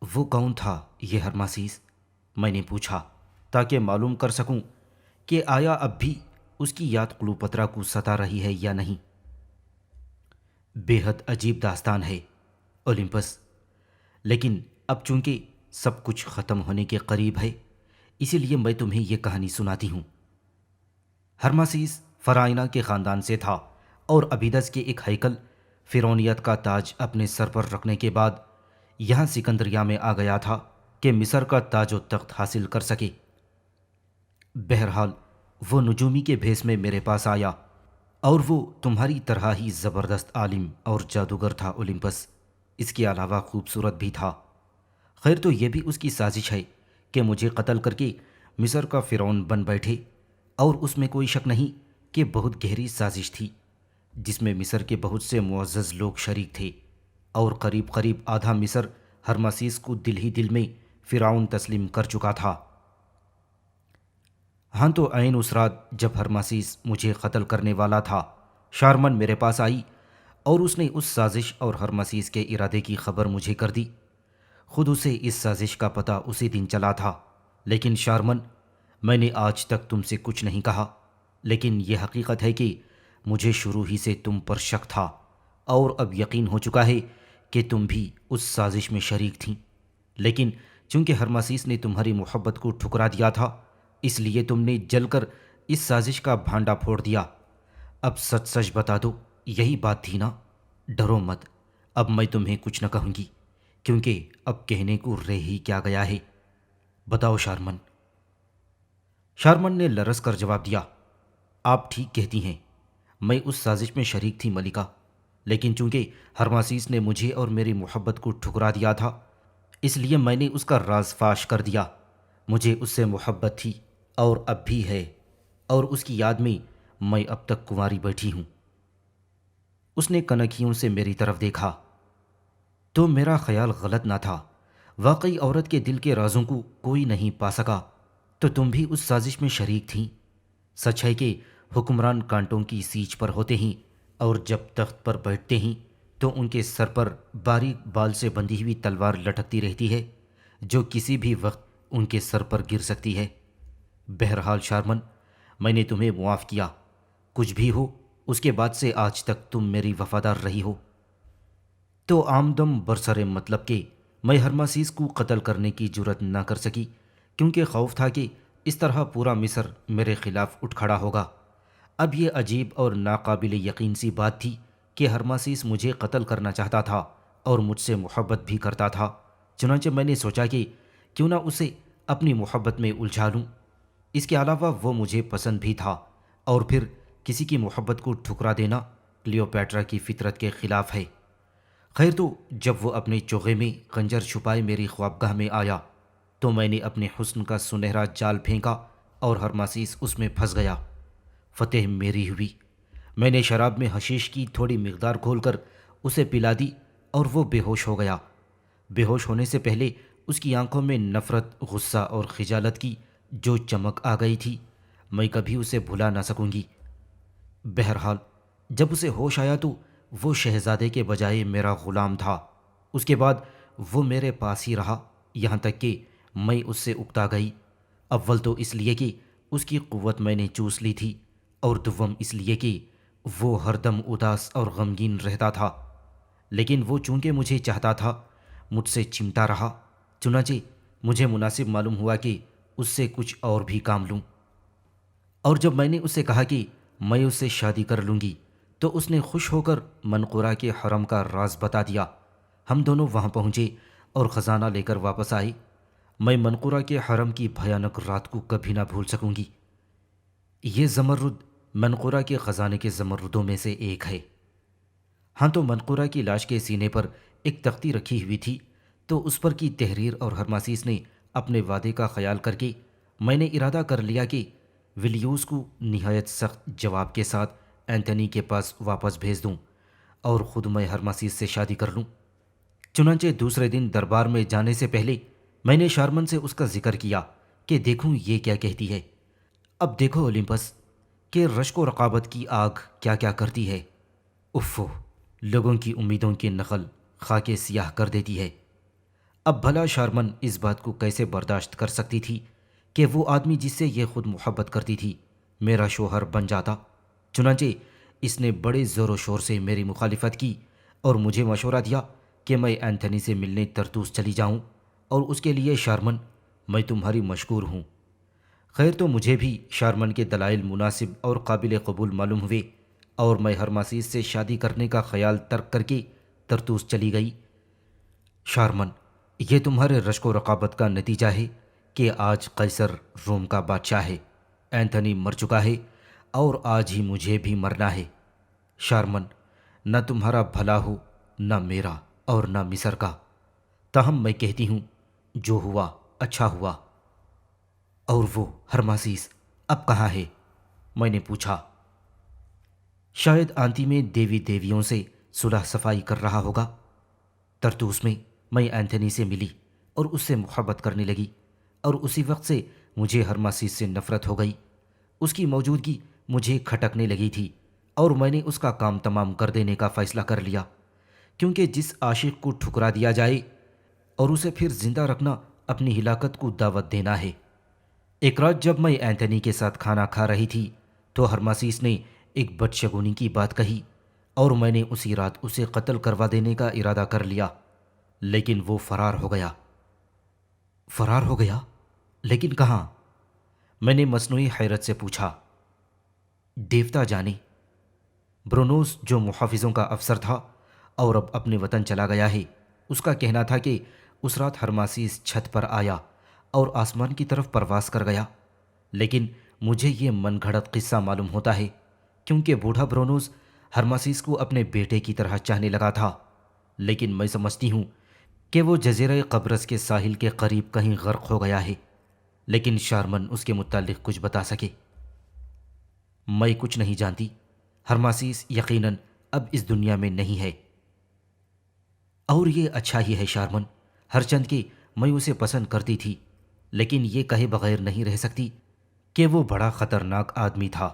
Speaker 2: وہ کون تھا یہ ہرمسیس؟ میں نے پوچھا، تاکہ معلوم کر سکوں کہ آیا اب بھی اس کی یاد کلوپترا کو ستا رہی ہے یا نہیں۔ بے حد عجیب داستان ہے اولمپس، لیکن اب چونکہ سب کچھ ختم ہونے کے قریب ہے، اسی لیے میں تمہیں یہ کہانی سناتی ہوں۔ ہرمسیس فرائنہ کے خاندان سے تھا اور ابیدس کے ایک ہیکل فرعونیت کا تاج اپنے سر پر رکھنے کے بعد یہاں سکندریہ میں آ گیا تھا کہ مصر کا تاج و تخت حاصل کر سکے۔ بہرحال وہ نجومی کے بھیس میں میرے پاس آیا، اور وہ تمہاری طرح ہی زبردست عالم اور جادوگر تھا اولمپس، اس کے علاوہ خوبصورت بھی تھا۔ خیر تو یہ بھی اس کی سازش ہے کہ مجھے قتل کر کے مصر کا فرعون بن بیٹھے، اور اس میں کوئی شک نہیں کہ بہت گہری سازش تھی جس میں مصر کے بہت سے معزز لوگ شریک تھے، اور قریب قریب آدھا مصر ہرمسیس کو دل ہی دل میں فرعون تسلیم کر چکا تھا۔ ہاں تو عین اس رات جب ہرمسیس مجھے قتل کرنے والا تھا، شارمن میرے پاس آئی اور اس نے اس سازش اور ہرمسیس کے ارادے کی خبر مجھے کر دی۔ خود اسے اس سازش کا پتہ اسی دن چلا تھا، لیکن شارمن، میں نے آج تک تم سے کچھ نہیں کہا، لیکن یہ حقیقت ہے کہ مجھے شروع ہی سے تم پر شک تھا، اور اب یقین ہو چکا ہے کہ تم بھی اس سازش میں شریک تھیں، لیکن چونکہ ہرمسیس نے تمہاری محبت کو ٹھکرا دیا تھا، اس لیے تم نے جل کر اس سازش کا بھانڈا پھوڑ دیا۔ اب سچ سچ بتا دو، یہی بات تھی نا؟ ڈرو مت، اب میں تمہیں کچھ نہ کہوں گی، کیونکہ اب کہنے کو رہ ہی کیا گیا ہے۔ بتاؤ شارمن۔ شارمن نے لرز کر جواب دیا، آپ ٹھیک کہتی ہیں، میں اس سازش میں شریک تھی ملکہ، لیکن چونکہ ہرمسیس نے مجھے اور میری محبت کو ٹھکرا دیا تھا، اس لیے میں نے اس کا راز فاش کر دیا۔ مجھے اس سے محبت تھی اور اب بھی ہے، اور اس کی یاد میں اب تک کنواری بیٹھی ہوں۔ اس نے کنکھیوں سے میری طرف دیکھا۔ تو میرا خیال غلط نہ تھا، واقعی عورت کے دل کے رازوں کو کوئی نہیں پا سکا، تو تم بھی اس سازش میں شریک تھیں۔ سچ ہے کہ حکمران کانٹوں کی سیچ پر ہوتے ہیں، اور جب تخت پر بیٹھتے ہیں تو ان کے سر پر باریک بال سے بندھی ہوئی تلوار لٹکتی رہتی ہے جو کسی بھی وقت ان کے سر پر گر سکتی ہے۔ بہرحال شارمن، میں نے تمہیں معاف کیا، کچھ بھی ہو اس کے بعد سے آج تک تم میری وفادار رہی ہو۔ تو آمدم برسر مطلب کہ میں ہرمسیس کو قتل کرنے کی جرت نہ کر سکی، کیونکہ خوف تھا کہ اس طرح پورا مصر میرے خلاف اٹھ کھڑا ہوگا۔ اب یہ عجیب اور ناقابل یقین سی بات تھی کہ ہرمسیس مجھے قتل کرنا چاہتا تھا اور مجھ سے محبت بھی کرتا تھا، چنانچہ میں نے سوچا کہ کیوں نہ اسے اپنی محبت میں الجھا لوں۔ اس کے علاوہ وہ مجھے پسند بھی تھا، اور پھر کسی کی محبت کو ٹھکرا دینا کلیوپیٹرا کی فطرت کے خلاف ہے۔ خیر تو جب وہ اپنے چوغے میں خنجر چھپائے میری خوابگاہ میں آیا تو میں نے اپنے حسن کا سنہرا جال پھینکا اور ہرمسیس اس میں پھنس گیا۔ فتح میری ہوئی۔ میں نے شراب میں حشیش کی تھوڑی مقدار گھول کر اسے پلا دی اور وہ بے ہوش ہو گیا۔ بے ہوش ہونے سے پہلے اس کی آنکھوں میں نفرت، غصہ اور خجالت کی جو چمک آ گئی تھی، میں کبھی اسے بھلا نہ سکوں گی۔ بہرحال جب اسے ہوش آیا تو وہ شہزادے کے بجائے میرا غلام تھا۔ اس کے بعد وہ میرے پاس ہی رہا، یہاں تک کہ میں اس سے اکتا گئی۔ اول تو اس لیے کہ اس کی قوت میں نے چوس لی تھی، اور دوم اس لیے کہ وہ ہر دم اداس اور غمگین رہتا تھا، لیکن وہ چونکہ مجھے چاہتا تھا مجھ سے چمٹا رہا، چنانچہ مجھے مناسب معلوم ہوا کہ اس سے کچھ اور بھی کام لوں۔ اور جب میں نے اس سے کہا کہ میں اس سے شادی کر لوں گی، تو اس نے خوش ہو کر منقورہ کے حرم کا راز بتا دیا۔ ہم دونوں وہاں پہنچے اور خزانہ لے کر واپس آئے۔ میں منقورہ کے حرم کی بھیانک رات کو کبھی نہ بھول سکوں گی۔ یہ زمرد منقورہ کے خزانے کے زمردوں میں سے ایک ہے۔ ہاں، تو منقورہ کی لاش کے سینے پر ایک تختی رکھی ہوئی تھی، تو اس پر کی تحریر اور ہرماسیس نے اپنے وعدے کا خیال کر کے میں نے ارادہ کر لیا کہ ولیوس کو نہایت سخت جواب کے ساتھ اینتھنی کے پاس واپس بھیج دوں اور خود میں ہرماسیس سے شادی کر لوں۔ چنانچہ دوسرے دن دربار میں جانے سے پہلے میں نے شارمن سے اس کا ذکر کیا کہ دیکھوں یہ کیا کہتی ہے۔ اب دیکھو اولمپس کہ رشک و رقابت کی آگ کیا کیا کرتی ہے۔ افو، لوگوں کی امیدوں کی نقل خاک سیاہ کر دیتی ہے۔ اب بھلا شارمن اس بات کو کیسے برداشت کر سکتی تھی کہ وہ آدمی جس سے یہ خود محبت کرتی تھی میرا شوہر بن جاتا؟ چنانچہ اس نے بڑے زور و شور سے میری مخالفت کی اور مجھے مشورہ دیا کہ میں اینتھنی سے ملنے طرطوس چلی جاؤں، اور اس کے لیے شارمن، میں تمہاری مشکور ہوں۔ خیر، تو مجھے بھی شارمن کے دلائل مناسب اور قابل قبول معلوم ہوئے، اور میں ہرماسیس سے شادی کرنے کا خیال ترک کر کے طرطوس چلی گئی۔ شارمن، یہ تمہارے رشک و رقابت کا نتیجہ ہے کہ آج قیصر روم کا بادشاہ ہے، اینتھنی مر چکا ہے، اور آج ہی مجھے بھی مرنا ہے۔ شارمن، نہ تمہارا بھلا ہو، نہ میرا اور نہ مصر کا۔ تاہم میں کہتی ہوں، جو ہوا اچھا ہوا۔ اور وہ ہرماسیس اب کہاں ہے؟ میں نے پوچھا۔ شاید آنتی میں دیوی دیویوں سے صلح صفائی کر رہا ہوگا۔ طرطوس میں میں اینتھنی سے ملی اور اس سے محبت کرنے لگی، اور اسی وقت سے مجھے ہرماسیس سے نفرت ہو گئی۔ اس کی موجودگی مجھے کھٹکنے لگی تھی، اور میں نے اس کا کام تمام کر دینے کا فیصلہ کر لیا، کیونکہ جس عاشق کو ٹھکرا دیا جائے اور اسے پھر زندہ رکھنا اپنی ہلاکت کو دعوت دینا ہے۔ ایک رات جب میں اینتھنی کے ساتھ کھانا کھا رہی تھی تو ہرماسیس نے ایک بدشگونی کی بات کہی، اور میں نے اسی رات اسے قتل کروا دینے کا ارادہ کر لیا، لیکن وہ فرار ہو گیا۔ فرار ہو گیا؟ لیکن کہاں؟ میں نے مصنوعی حیرت سے پوچھا۔ دیوتا جانے۔ برونوس، جو محافظوں کا افسر تھا اور اب اپنے وطن چلا گیا ہے، اس کا کہنا تھا کہ اس رات ہرماسیس چھت پر آیا اور آسمان کی طرف پرواز کر گیا، لیکن مجھے یہ من گھڑت قصہ معلوم ہوتا ہے، کیونکہ بوڑھا برونوس ہرماسیس کو اپنے بیٹے کی طرح چاہنے لگا تھا، لیکن میں سمجھتی ہوں کہ وہ جزیرہ قبرص کے ساحل کے قریب کہیں غرق ہو گیا ہے، لیکن شارمن اس کے متعلق کچھ بتا سکے۔ میں کچھ نہیں جانتی۔ ہرماسیس یقیناً اب اس دنیا میں نہیں ہے، اور یہ اچھا ہی ہے شارمن، ہرچند کہ میں اسے پسند کرتی تھی، لیکن یہ کہے بغیر نہیں رہ سکتی کہ وہ بڑا خطرناک آدمی تھا۔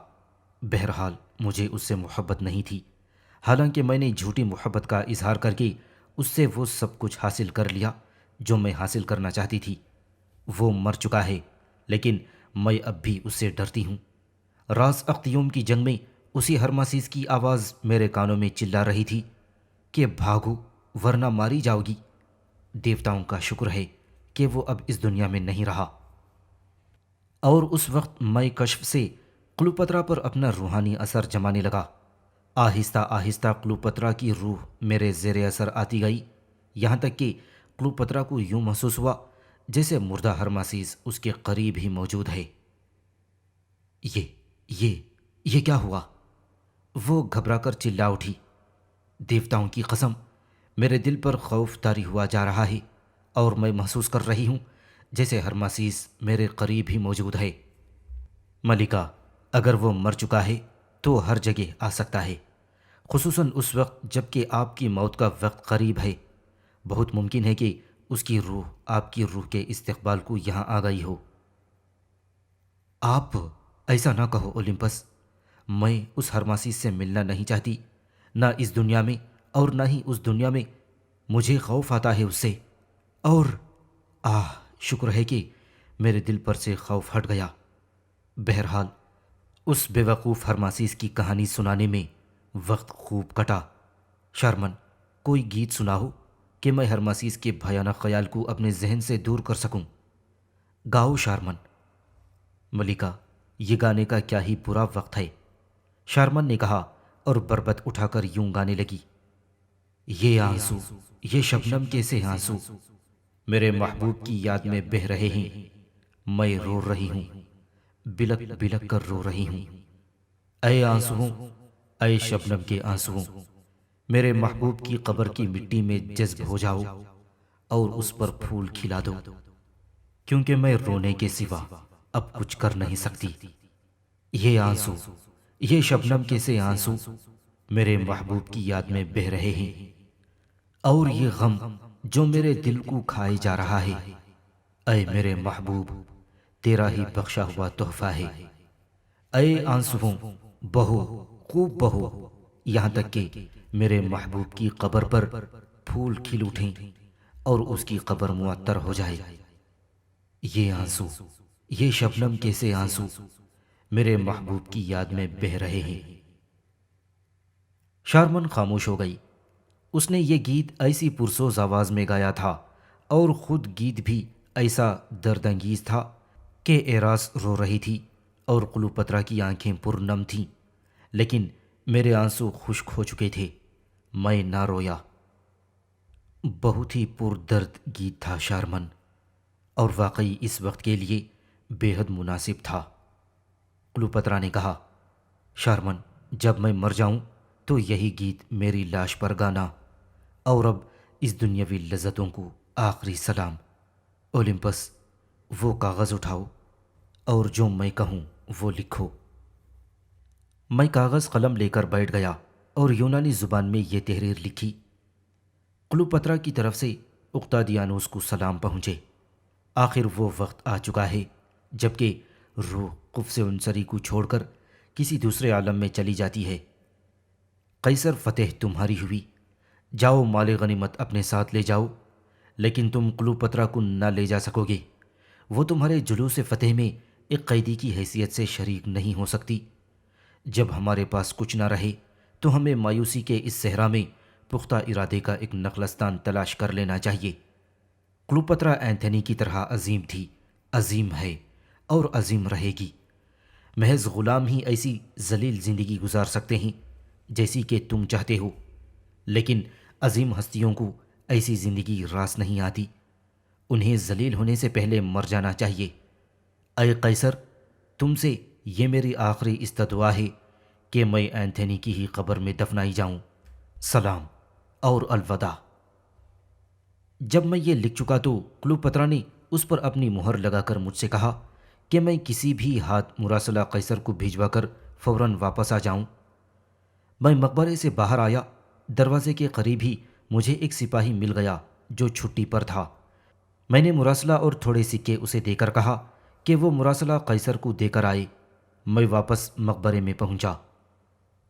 Speaker 2: بہرحال مجھے اس سے محبت نہیں تھی، حالانکہ میں نے جھوٹی محبت کا اظہار کر کے اس سے وہ سب کچھ حاصل کر لیا جو میں حاصل کرنا چاہتی تھی۔ وہ مر چکا ہے، لیکن میں اب بھی اس سے ڈرتی ہوں۔ راس اختیوم کی جنگ میں اسی ہرماسیس کی آواز میرے کانوں میں چلا رہی تھی کہ بھاگو ورنہ ماری جاؤ گی۔ دیوتاؤں کا شکر ہے کہ وہ اب اس دنیا میں نہیں رہا۔ اور اس وقت میں کشف سے کلوپترا پر اپنا روحانی اثر جمانے لگا۔ آہستہ آہستہ کلوپترا کی روح میرے زیر اثر آتی گئی، یہاں تک کہ کلوپترا کو یوں محسوس ہوا جیسے مردہ ہرماسیس اس کے قریب ہی موجود ہے۔ یہ کیا ہوا؟ وہ گھبرا کر چلا اٹھی۔ دیوتاؤں کی قسم، میرے دل پر خوف طاری ہوا جا رہا ہے، اور میں محسوس کر رہی ہوں جیسے ہرماسیس میرے قریب ہی موجود ہے۔ ملکہ، اگر وہ مر چکا ہے تو ہر جگہ آ سکتا ہے، خصوصاً اس وقت جب کہ آپ کی موت کا وقت قریب ہے۔ بہت ممکن ہے کہ اس کی روح آپ کی روح کے استقبال کو یہاں آ گئی ہو۔ آپ ایسا نہ کہو اولمپس، میں اس ہرماسیس سے ملنا نہیں چاہتی، نہ اس دنیا میں اور نہ ہی اس دنیا میں۔ مجھے خوف آتا ہے اس سے، اور شکر ہے کہ میرے دل پر سے خوف ہٹ گیا۔ بہرحال اس بے وقوف ہرماسیس کی کہانی سنانے میں وقت خوب کٹا۔ شارمن، کوئی گیت سناؤ کہ میں ہرماسیس کے بھیانک خیال کو اپنے ذہن سے دور کر سکوں۔ گاؤ شارمن۔ ملکہ، یہ گانے کا کیا ہی برا وقت ہے۔ شارمن نے کہا اور بربت اٹھا کر یوں گانے لگی، یہ آنسو، یہ شبنم کیسے آنسو میرے محبوب کی یاد میں بہہ رہے ہیں، میں رو رہی ہوں، بلک بلک کر رو رہی ہوں۔ اے آنسوؤں، اے شبنم کے آنسوؤں، میرے محبوب کی قبر کی مٹی میں جذب ہو جاؤ اور اس پر پھول کھلا دو، کیونکہ میں رونے کے سوا اب کچھ کر نہیں سکتی۔ یہ آنسو، یہ شبنم کے سے آنسو میرے محبوب کی یاد میں بہہ رہے ہیں، اور یہ غم جو میرے دل کو کھائے جا رہا ہے، اے میرے محبوب، تیرا ہی بخشا ہوا تحفہ ہے۔ اے آنسوؤں، بہو، خوب بہو، یہاں تک کہ میرے محبوب کی قبر پر پھول کھل اٹھیں اور اس کی قبر معطر ہو جائے۔ یہ آنسو، یہ شبنم کیسے آنسو میرے محبوب کی یاد میں بہہ رہے ہیں۔ شارمن خاموش ہو گئی۔ اس نے یہ گیت ایسی پرسوز آواز میں گایا تھا اور خود گیت بھی ایسا درد انگیز تھا کہ ایراس رو رہی تھی اور کلوپترا کی آنکھیں پرنم تھیں، لیکن میرے آنسو خشک ہو چکے تھے، میں نہ رویا۔ بہت ہی پر درد گیت تھا شارمن، اور واقعی اس وقت کے لیے بے حد مناسب تھا۔ کلوپترا نے کہا، شارمن، جب میں مر جاؤں تو یہی گیت میری لاش پر گانا، اور اب اس دنیاوی لذتوں کو آخری سلام۔ اولمپس، وہ کاغذ اٹھاؤ اور جو میں کہوں وہ لکھو۔ میں کاغذ قلم لے کر بیٹھ گیا اور یونانی زبان میں یہ تحریر لکھی۔ کلوپترا کی طرف سے اقتادیانوس کو سلام پہنچے۔ آخر وہ وقت آ چکا ہے جبکہ روح قفس عنصری کو چھوڑ کر کسی دوسرے عالم میں چلی جاتی ہے۔ قیصر فتح تمہاری ہوئی، جاؤ مال غنیمت اپنے ساتھ لے جاؤ، لیکن تم کلوپترا کو نہ لے جا سکو گے۔ وہ تمہارے جلوس فتح میں ایک قیدی کی حیثیت سے شریک نہیں ہو سکتی۔ جب ہمارے پاس کچھ نہ رہے تو ہمیں مایوسی کے اس صحرا میں پختہ ارادے کا ایک نخلستان تلاش کر لینا چاہیے۔ کلوپترا اینتھنی کی طرح عظیم تھی، عظیم ہے اور عظیم رہے گی۔ محض غلام ہی ایسی ذلیل زندگی گزار سکتے ہیں جیسی کہ تم چاہتے ہو، لیکن عظیم ہستیوں کو ایسی زندگی راس نہیں آتی۔ انہیں ذلیل ہونے سے پہلے مر جانا چاہیے۔ اے قیصر، تم سے یہ میری آخری استدعا ہے کہ میں اینتھنی کی ہی قبر میں دفنائی جاؤں۔ سلام اور الوداع۔ جب میں یہ لکھ چکا تو کلوپترا نے اس پر اپنی مہر لگا کر مجھ سے کہا کہ میں کسی بھی ہاتھ مراسلہ قیصر کو بھیجوا کر فوراً واپس آ جاؤں۔ میں مقبرے سے باہر آیا، دروازے کے قریب ہی مجھے ایک سپاہی مل گیا جو چھٹی پر تھا۔ میں نے مراسلہ اور تھوڑے سکے اسے دے کر کہا کہ وہ مراسلہ قیصر کو دے کر آئے۔ میں واپس مقبرے میں پہنچا۔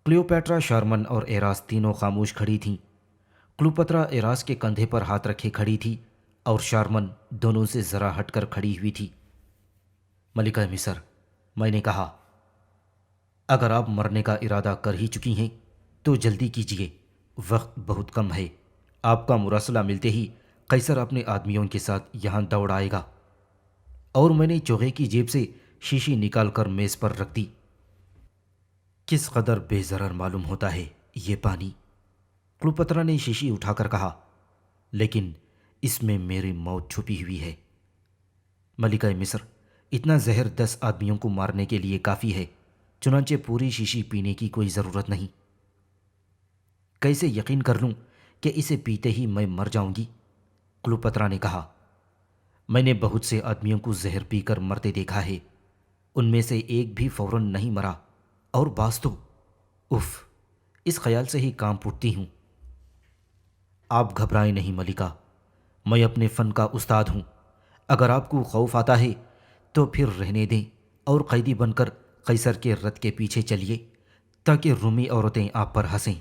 Speaker 2: کلیوپیٹرا، شارمن اور ایراس تینوں خاموش کھڑی تھیں۔ کلوپترا ایراس کے کندھے پر ہاتھ رکھے کھڑی تھی اور شارمن دونوں سے ذرا ہٹ کر کھڑی ہوئی تھی۔ ملکہ مصر، میں نے کہا، اگر آپ مرنے کا ارادہ کر ہی چکی ہیں تو جلدی کیجیے، وقت بہت کم ہے۔ آپ کا مراسلہ ملتے ہی قیصر اپنے آدمیوں کے ساتھ یہاں دوڑ آئے گا۔ اور میں نے چوغے کی جیب سے شیشی نکال کر میز پر رکھ دی۔ کس قدر بے ضرر معلوم ہوتا ہے یہ پانی، کلوپترا نے شیشی اٹھا کر کہا، لیکن اس میں میری موت چھپی ہوئی ہے۔ ملکہ مصر، اتنا زہر 10 آدمیوں کو مارنے کے لیے کافی ہے، چنانچہ پوری شیشی پینے کی کوئی ضرورت نہیں۔ کیسے یقین کر لوں کہ اسے پیتے ہی میں مر جاؤں گی؟ کلوپترا نے کہا، میں نے بہت سے آدمیوں کو زہر پی کر مرتے دیکھا ہے، ان میں سے ایک بھی فوراً نہیں مرا، اور بعض تو اف، اس خیال سے ہی کانپ اٹھتی ہوں۔ آپ گھبرائیں نہیں ملکہ، میں اپنے فن کا استاد ہوں۔ اگر آپ کو خوف آتا ہے تو پھر رہنے دیں اور قیدی بن کر قیصر کے رتھ کے پیچھے چلیے تاکہ رومی عورتیں آپ پر ہنسیں۔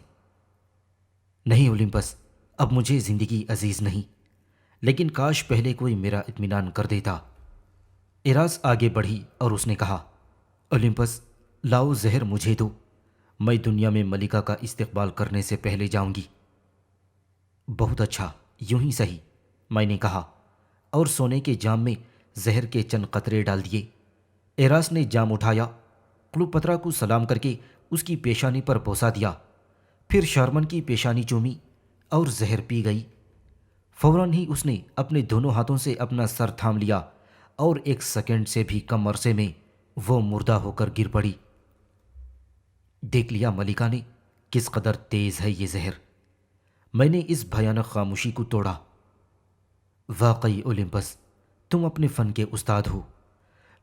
Speaker 2: نہیں اولمپس، اب مجھے زندگی عزیز نہیں، لیکن کاش پہلے کوئی میرا اطمینان کر دیتا۔ ایراس آگے بڑھی اور اس نے کہا، اولمپس، لاؤ زہر مجھے دو، میں دنیا میں ملکہ کا استقبال کرنے سے پہلے جاؤں گی۔ بہت اچھا، یوں ہی صحیح، میں نے کہا، اور سونے کے جام میں زہر کے چند قطرے ڈال دیے۔ ایراس نے جام اٹھایا، کلوپترا کو سلام کر کے اس کی پیشانی پر بوسہ دیا، پھر شارمن کی پیشانی چومی اور زہر پی گئی۔ فوراً ہی اس نے اپنے دونوں ہاتھوں سے اپنا سر تھام لیا اور 1 سیکنڈ سے بھی کم عرصے میں وہ مردہ ہو کر گر پڑی۔ دیکھ لیا ملکہ نے کس قدر تیز ہے یہ زہر۔ میں نے اس بھیانک خاموشی کو توڑا۔ واقعی اولمپس، تم اپنے فن کے استاد ہو۔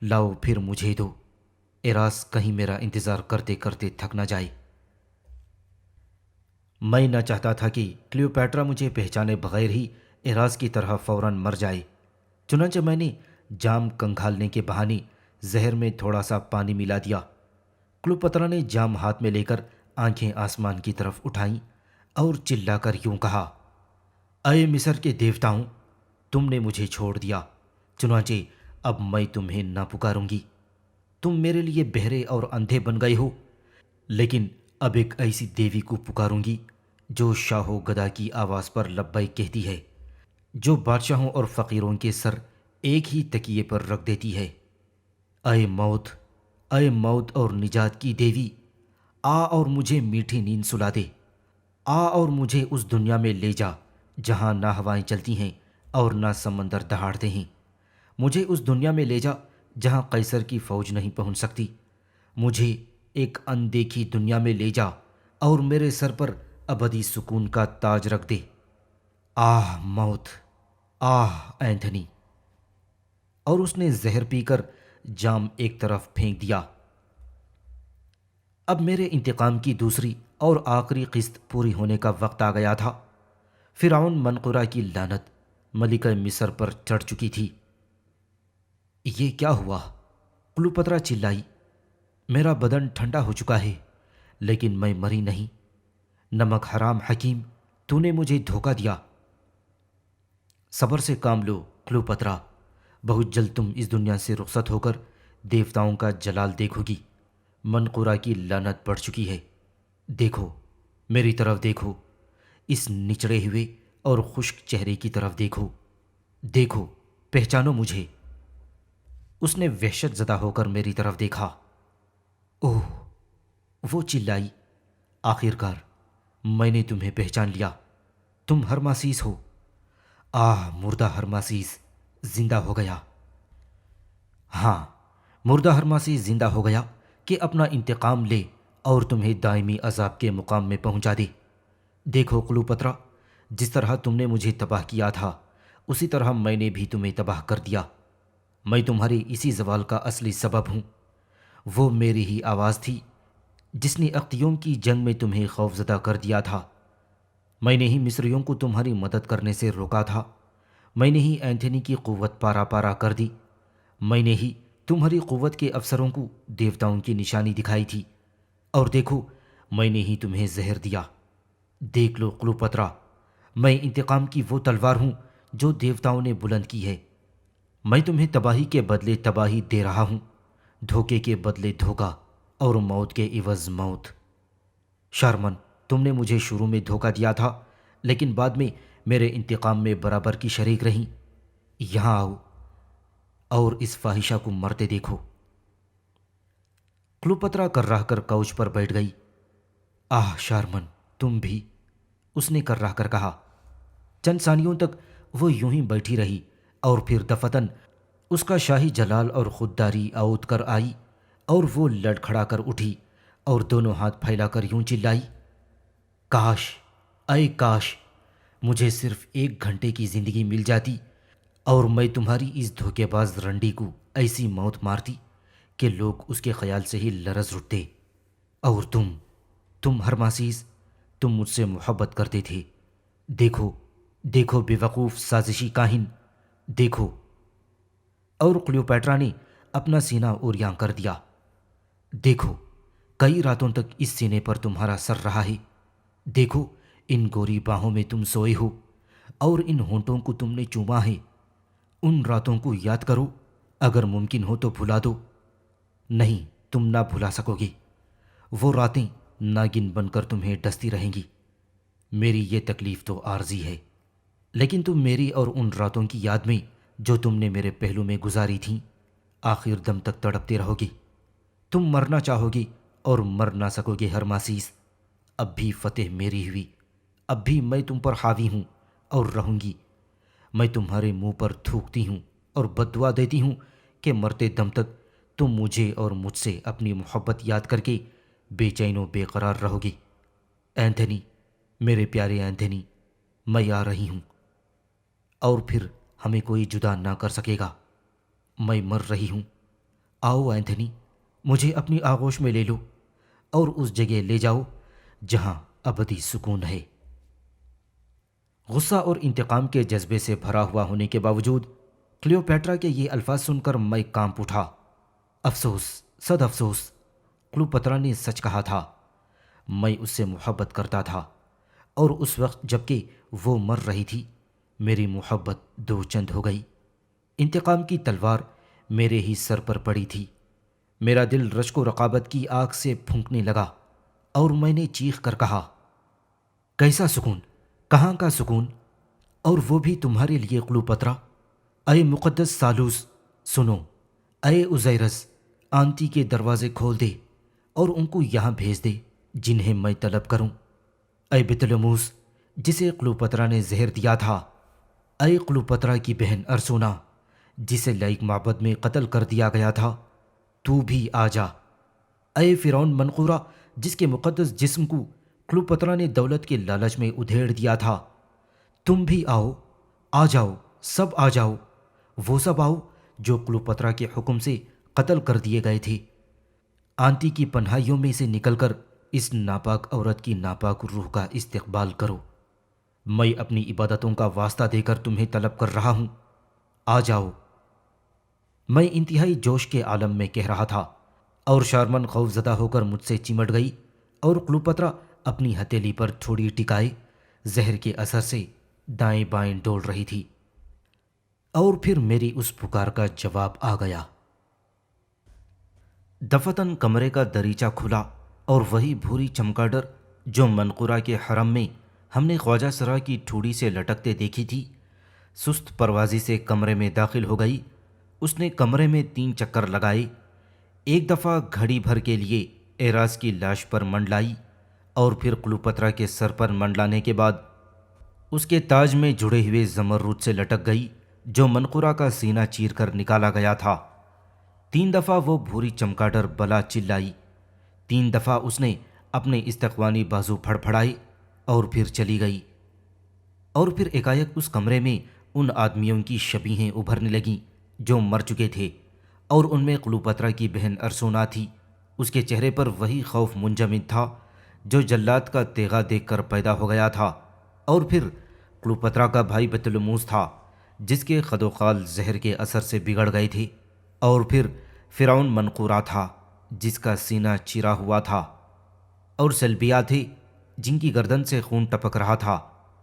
Speaker 2: لاؤ پھر مجھے دو، ایراس کہیں میرا انتظار کرتے کرتے تھک نہ جائے۔ میں نہ چاہتا تھا کہ کلیوپیٹرا مجھے پہچانے بغیر ہی ایراس کی طرح فوراً مر جائے، چنانچہ میں نے جام کنگھالنے کے بہانے زہر میں تھوڑا سا پانی ملا دیا۔ کلیوپیٹرا نے جام ہاتھ میں لے کر آنکھیں آسمان کی طرف اٹھائیں اور چلا کر یوں کہا، اے مصر کے دیوتاؤں، تم نے مجھے چھوڑ دیا، چنانچہ اب میں تمہیں نہ پکاروں گی۔ تم میرے لیے بہرے اور اندھے بن گئے ہو، لیکن اب ایک ایسی دیوی کو پکاروں گی جو شاہ و گدا کی آواز پر لبیک کہتی ہے، جو بادشاہوں اور فقیروں کے سر ایک ہی تکیے پر رکھ دیتی ہے۔ اے موت، اے موت اور نجات کی دیوی، آ اور مجھے میٹھی نیند سلا دے۔ آ اور مجھے اس دنیا میں لے جا جہاں نہ ہوائیں چلتی ہیں اور نہ سمندر دہاڑتے ہیں۔ مجھے اس دنیا میں لے جا جہاں قیصر کی فوج نہیں پہنچ سکتی۔ مجھے ایک اندیکھی دنیا میں لے جا اور میرے سر پر ابدی سکون کا تاج رکھ دے۔ آہ موت، آہ اینتھنی۔ اور اس نے زہر پی کر جام ایک طرف پھینک دیا۔ اب میرے انتقام کی دوسری اور آخری قسط پوری ہونے کا وقت آ گیا تھا۔ فرعون منقورہ کی لعنت ملکہ مصر پر چڑھ چکی تھی۔ یہ کیا ہوا؟ کلیوپیٹرا چلائی۔ میرا بدن ٹھنڈا ہو چکا ہے، لیکن میں مری نہیں۔ نمک حرام حکیم، تو نے مجھے دھوکہ دیا۔ صبر سے کام لو کلیوپیٹرا، بہت جلد تم اس دنیا سے رخصت ہو کر دیوتاؤں کا جلال دیکھو گی۔ منقورہ کی لعنت پڑ چکی ہے۔ دیکھو، میری طرف دیکھو، اس نچڑے ہوئے اور خشک چہرے کی طرف دیکھو۔ دیکھو، پہچانو مجھے۔ اس نے وحشت زدہ ہو کر میری طرف دیکھا۔ اوہ، وہ چلائی، آخرکار میں نے تمہیں پہچان لیا۔ تم ہرماسیس ہو۔ آہ مردہ ہرماسیس زندہ ہو گیا۔ ہاں، مردہ ہرماسیس زندہ ہو گیا کہ اپنا انتقام لے اور تمہیں دائمی عذاب کے مقام میں پہنچا دے۔ دیکھو کلیوپیٹرا، جس طرح تم نے مجھے تباہ کیا تھا اسی طرح میں نے بھی تمہیں تباہ کر دیا۔ میں تمہاری اسی زوال کا اصلی سبب ہوں۔ وہ میری ہی آواز تھی جس نے اقتیوم کی جنگ میں تمہیں خوفزدہ کر دیا تھا۔ میں نے ہی مصریوں کو تمہاری مدد کرنے سے روکا تھا۔ میں نے ہی اینتھنی کی قوت پارا پارا کر دی۔ میں نے ہی تمہاری قوت کے افسروں کو دیوتاؤں کی نشانی دکھائی تھی، اور دیکھو میں نے ہی تمہیں زہر دیا۔ دیکھ لو کلیوپیٹرا، میں انتقام کی وہ تلوار ہوں جو دیوتاؤں نے بلند کی ہے۔ میں تمہیں تباہی کے بدلے تباہی دے رہا ہوں، دھوکے کے بدلے دھوکا اور موت کے عوض موت۔ شارمن، تم نے مجھے شروع میں دھوکہ دیا تھا، لیکن بعد میں میرے انتقام میں برابر کی شریک رہیں۔ یہاں آؤ اور اس فاحشہ کو مرتے دیکھو۔ کلیوپیٹرا کرراہ کر کوچ پر بیٹھ گئی۔ آہ شارمن، تم بھی، اس نے کرراہ کر کہا۔ چند ثانیوں تک وہ یوں ہی بیٹھی رہی اور پھر دفتن اس کا شاہی جلال اور خودداری اود کر آئی اور وہ لڑکھڑا کر اٹھی اور دونوں ہاتھ پھیلا کر یوں چلائی، کاش، اے کاش مجھے صرف 1 گھنٹے کی زندگی مل جاتی اور میں تمہاری اس دھوکے باز رنڈی کو ایسی موت مارتی کہ لوگ اس کے خیال سے ہی لرز اٹھتے۔ اور تم ہرماسیس، تم مجھ سے محبت کرتے تھے۔ دیکھو، دیکھو بے وقوف سازشی کاہن، دیکھو۔ اور کلیوپیٹرا نے اپنا سینہ اوریاں کر دیا۔ دیکھو، کئی راتوں تک اس سینے پر تمہارا سر رہا ہے۔ دیکھو، ان گوری باہوں میں تم سوئے ہو اور ان ہونٹوں کو تم نے چوما ہے۔ ان راتوں کو یاد کرو، اگر ممکن ہو تو بھلا دو۔ نہیں، تم نہ بھلا سکو گے۔ وہ راتیں ناگن بن کر تمہیں ڈستی رہیں گی۔ میری یہ تکلیف تو عارضی ہے، لیکن تم میری اور ان راتوں کی یاد میں جو تم نے میرے پہلو میں گزاری تھیں آخر دم تک تڑپتے رہو گی۔ تم مرنا چاہو گی اور مر نہ سکو گے ہرماسیس۔ اب بھی فتح میری ہوئی، اب بھی میں تم پر حاوی ہوں اور رہوں گی۔ میں تمہارے منہ پر تھوکتی ہوں اور بد دعا دیتی ہوں کہ مرتے دم تک تم مجھے اور مجھ سے اپنی محبت یاد کر کے بے چین و بے قرار رہو گی۔ اینتھنی، میرے پیارے اینتھنی، میں آ رہی ہوں، اور پھر ہمیں کوئی جدا نہ کر سکے گا۔ میں مر رہی ہوں۔ آؤ اینتھنی، مجھے اپنی آغوش میں لے لو اور اس جگہ لے جاؤ جہاں ابدی سکون ہے۔ غصہ اور انتقام کے جذبے سے بھرا ہوا ہونے کے باوجود کلیوپیٹرا کے یہ الفاظ سن کر میں کانپ اٹھا۔ افسوس، صد افسوس، کلیوپترا نے سچ کہا تھا۔ میں اس سے محبت کرتا تھا، اور اس وقت جب کہ وہ مر رہی تھی میری محبت دو چند ہو گئی۔ انتقام کی تلوار میرے ہی سر پر پڑی تھی۔ میرا دل رشک و رقابت کی آگ سے پھونکنے لگا، اور میں نے چیخ کر کہا، کیسا سکون، کہاں کا سکون، اور وہ بھی تمہارے لیے کلیوپترا۔ اے مقدس سالوس، سنو، اے اوزیرس، آنتی کے دروازے کھول دے اور ان کو یہاں بھیج دے جنہیں میں طلب کروں۔ اے بطلموس، جسے کلیوپترا نے زہر دیا تھا، اے کلیوپترا کی بہن ارسونا، جسے لائق معبد میں قتل کر دیا گیا تھا، تو بھی آ جا۔ اے فرعون منقورہ، جس کے مقدس جسم کو کلیوپترا نے دولت کے لالچ میں ادھیڑ دیا تھا، تم بھی آؤ، آ جاؤ، سب آ جاؤ، وہ سب آؤ جو کلیوپترا کے حکم سے قتل کر دیے گئے تھے۔ آنتی کی پناہیوں میں سے نکل کر اس ناپاک عورت کی ناپاک روح کا استقبال کرو۔ میں اپنی عبادتوں کا واسطہ دے کر تمہیں طلب کر رہا ہوں، آ جاؤ۔ میں انتہائی جوش کے عالم میں کہہ رہا تھا، اور شارمن خوف زدہ ہو کر مجھ سے چمٹ گئی، اور کلیوپترا اپنی ہتھیلی پر تھوڑی ٹکائے زہر کے اثر سے دائیں بائیں ڈول رہی تھی۔ اور پھر میری اس پکار کا جواب آ گیا۔ دفتن کمرے کا دریچہ کھلا، اور وہی بھوری چمگادڑ جو منقورہ کے حرم میں ہم نے خواجہ سرا کی ٹھوڑی سے لٹکتے دیکھی تھی، سست پروازی سے کمرے میں داخل ہو گئی۔ اس نے کمرے میں 3 چکر لگائے، ایک دفعہ گھڑی بھر کے لیے ایراز کی لاش پر منڈلائی، اور پھر کلیوپترا کے سر پر منڈلانے کے بعد اس کے تاج میں جڑے ہوئے زمرد سے لٹک گئی جو منقورہ کا سینہ چیر کر نکالا گیا تھا۔ 3 دفعہ وہ بھوری چمگادڑ بلا چلائی، 3 دفعہ اس نے اپنے استقوانی بازو پھڑ پھڑائے، اور پھر چلی گئی۔ اور پھر ایکائک اس کمرے میں ان آدمیوں کی شبیہیں ابھرنے لگیں جو مر چکے تھے، اور ان میں کلیوپترا کی بہن ارسونا تھی۔ اس کے چہرے پر وہی خوف منجمد تھا جو جلاد کا تیغہ دیکھ کر پیدا ہو گیا تھا، اور پھر کلیوپترا کا بھائی بطلموس تھا جس کے خد و خال زہر کے اثر سے بگڑ گئے تھے، اور پھر فرعون منقورہ تھا جس کا سینہ چرا ہوا تھا، اور سلبیا تھے جن کی گردن سے خون ٹپک رہا تھا،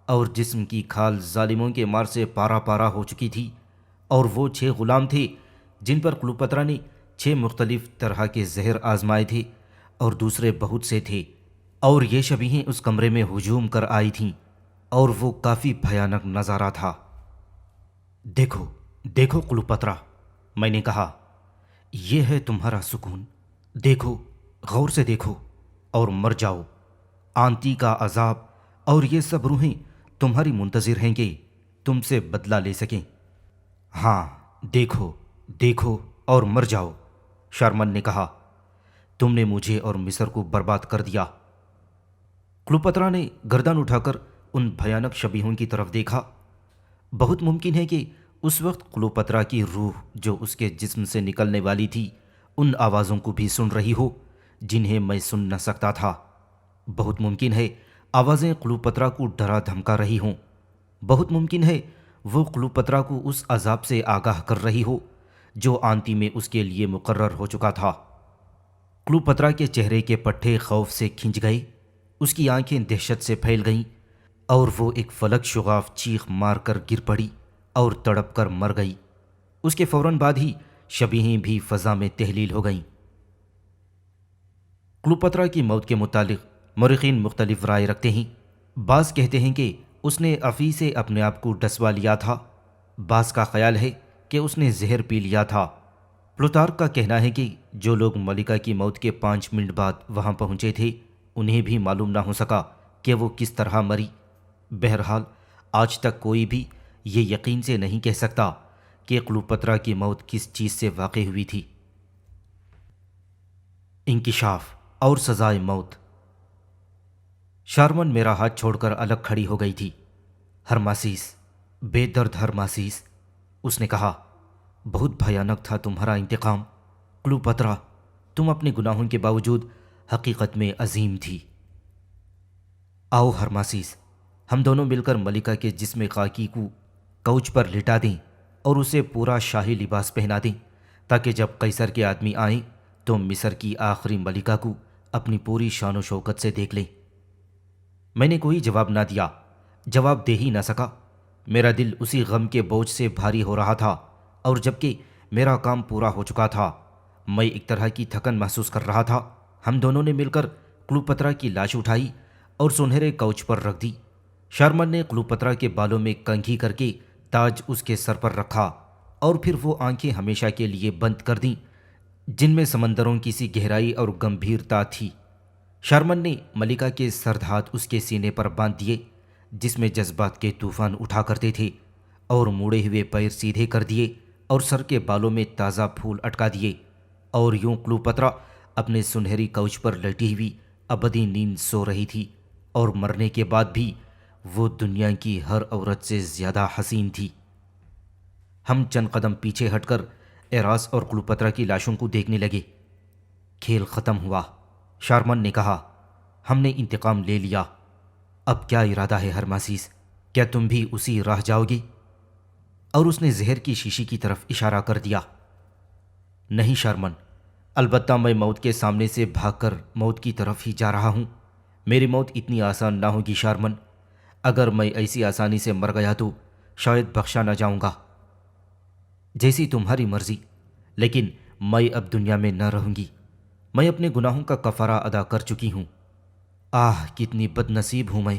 Speaker 2: اور جسم کی کھال ظالموں کے مار سے پارا پارا ہو چکی تھی، اور وہ 6 غلام تھے جن پر کلیوپترا نے 6 مختلف طرح کے زہر آزمائے تھے، اور دوسرے بہت سے تھے، اور یہ شبیہیں اس کمرے میں ہجوم کر آئی تھیں، اور وہ کافی بھیانک نظارہ تھا۔ دیکھو، دیکھو کلیوپترا، میں نے کہا، یہ ہے تمہارا سکون، دیکھو، غور سے دیکھو، اور مر جاؤ۔ آنتی کا عذاب اور یہ سب روحیں تمہاری منتظر ہیں کہ تم سے بدلہ لے سکیں۔ ہاں، دیکھو، دیکھو اور مر جاؤ۔ شارمن نے کہا، تم نے مجھے اور مصر کو برباد کر دیا۔ کلیوپترا نے گردن اٹھا کر ان بھیانک شبیہوں کی طرف دیکھا۔ بہت ممکن ہے کہ اس وقت کلیوپترا کی روح جو اس کے جسم سے نکلنے والی تھی ان آوازوں کو بھی سن رہی ہو جنہیں میں سن نہ سکتا تھا۔ بہت ممکن ہے آوازیں کلیوپترا کو ڈرا دھمکا رہی ہوں۔ بہت ممکن ہے وہ کلیوپترا کو اس عذاب سے آگاہ کر رہی ہو جو آنتی میں اس کے لیے مقرر ہو چکا تھا۔ کلیوپترا کے چہرے کے پٹھے خوف سے کھنچ گئے، اس کی آنکھیں دہشت سے پھیل گئیں، اور وہ ایک فلک شغاف چیخ مار کر گر پڑی اور تڑپ کر مر گئی۔ اس کے فوراً بعد ہی شبیہیں بھی فضا میں تحلیل ہو گئیں۔ کلیوپترا کی موت کے متعلق مورخین مختلف رائے رکھتے ہیں۔ بعض کہتے ہیں کہ اس نے افی سے اپنے آپ کو ڈسوا لیا تھا، بعض کا خیال ہے کہ اس نے زہر پی لیا تھا، پلوتارک کا کہنا ہے کہ جو لوگ ملکہ کی موت کے 5 منٹ بعد وہاں پہنچے تھے انہیں بھی معلوم نہ ہو سکا کہ وہ کس طرح مری۔ بہرحال آج تک کوئی بھی یہ یقین سے نہیں کہہ سکتا کہ کلوپترا کی موت کس چیز سے واقع ہوئی تھی۔ انکشاف اور سزائے موت۔ شارمن میرا ہاتھ چھوڑ کر الگ کھڑی ہو گئی تھی۔ ہرماسیس، بے درد ہرماسیس، اس نے کہا، بہت بھیانک تھا تمہارا انتقام کلوپترا، تم اپنے گناہوں کے باوجود حقیقت میں عظیم تھی۔ آؤ ہرماسیس، ہم دونوں مل کر ملکہ کے جسم خاکی کو کوچ پر لٹا دیں اور اسے پورا شاہی لباس پہنا دیں تاکہ جب قیصر کے آدمی آئیں تو مصر کی آخری ملکہ کو اپنی پوری شان و شوکت سے دیکھ لیں۔ میں نے کوئی جواب نہ دیا، جواب دے ہی نہ سکا۔ میرا دل اسی غم کے بوجھ سے بھاری ہو رہا تھا، اور جبکہ میرا کام پورا ہو چکا تھا میں ایک طرح کی تھکن محسوس کر رہا تھا۔ ہم دونوں نے مل کر کلوپترا کی لاش اٹھائی اور سنہرے کوچ پر رکھ دی۔ شارمن نے کلوپترا کے بالوں میں کنگھی کر کے تاج اس کے سر پر رکھا اور پھر وہ آنکھیں ہمیشہ کے لیے بند کر دیں جن میں سمندروں کی سی گہرائی اور گمبھیرتا تھی۔ شارمن نے ملکہ کے سرد ہاتھ اس کے سینے پر باندھ دیے جس میں جذبات کے طوفان اٹھا کرتے تھے، اور موڑے ہوئے پیر سیدھے کر دیے اور سر کے بالوں میں تازہ پھول اٹکا دیے، اور یوں کلوپترا اپنے سنہری کوچ پر لیٹی ہوئی ابدی نیند سو رہی تھی، اور مرنے کے بعد بھی وہ دنیا کی ہر عورت سے زیادہ حسین تھی۔ ہم چند قدم پیچھے ہٹ کر ایراس اور کلوپترا کی لاشوں کو دیکھنے لگے۔ کھیل ختم ہوا، شارمن نے کہا، ہم نے انتقام لے لیا۔ اب کیا ارادہ ہے ہرماسیس؟ کیا تم بھی اسی راہ جاؤ گے؟ اور اس نے زہر کی شیشی کی طرف اشارہ کر دیا۔ نہیں شارمن، البتہ میں موت کے سامنے سے بھاگ کر موت کی طرف ہی جا رہا ہوں۔ میری موت اتنی آسان نہ ہوگی شارمن۔ اگر میں ایسی آسانی سے مر گیا تو شاید بخشا نہ جاؤں گا۔ جیسی تمہاری مرضی، لیکن میں اب دنیا میں نہ رہوں گی۔ میں اپنے گناہوں کا کفارہ ادا کر چکی ہوں۔ آہ کتنی بد نصیب ہوں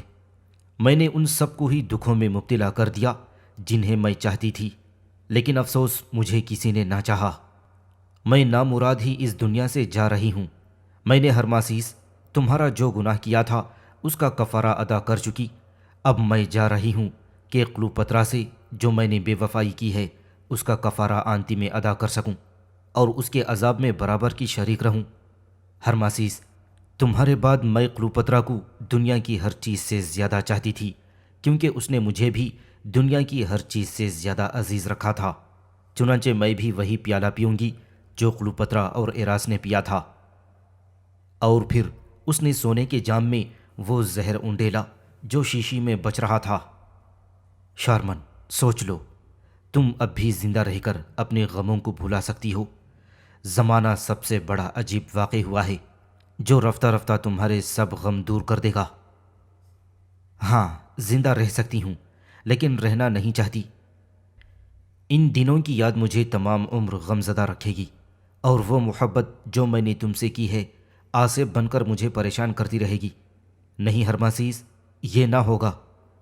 Speaker 2: میں نے ان سب کو ہی دکھوں میں مبتلا کر دیا جنہیں میں چاہتی تھی، لیکن افسوس مجھے کسی نے نہ چاہا۔ میں نامراد ہی اس دنیا سے جا رہی ہوں۔ میں نے ہرماسیس تمہارا جو گناہ کیا تھا اس کا کفارہ ادا کر چکی۔ اب میں جا رہی ہوں کہ کلوپترا سے جو میں نے بے وفائی کی ہے اس کا کفارہ آنتی میں ادا کر سکوں اور اس کے عذاب میں برابر کی شریک رہوں۔ ہرماسیس، تمہارے بعد میں کلوپترا کو دنیا کی ہر چیز سے زیادہ چاہتی تھی، کیونکہ اس نے مجھے بھی دنیا کی ہر چیز سے زیادہ عزیز رکھا تھا۔ چنانچہ میں بھی وہی پیالہ پیوں گی جو کلوپترا اور ایراس نے پیا تھا۔ اور پھر اس نے سونے کے جام میں وہ زہر اونڈیلا جو شیشی میں بچ رہا تھا۔ شارمن، سوچ لو، تم اب بھی زندہ رہ کر اپنے غموں کو بھلا سکتی ہو۔ زمانہ سب سے بڑا عجیب واقع ہوا ہے جو رفتہ رفتہ تمہارے سب غم دور کر دے گا۔ ہاں، زندہ رہ سکتی ہوں، لیکن رہنا نہیں چاہتی۔ ان دنوں کی یاد مجھے تمام عمر غم زدہ رکھے گی، اور وہ محبت جو میں نے تم سے کی ہے آصف بن کر مجھے پریشان کرتی رہے گی۔ نہیں ہرماسیس، یہ نہ ہوگا۔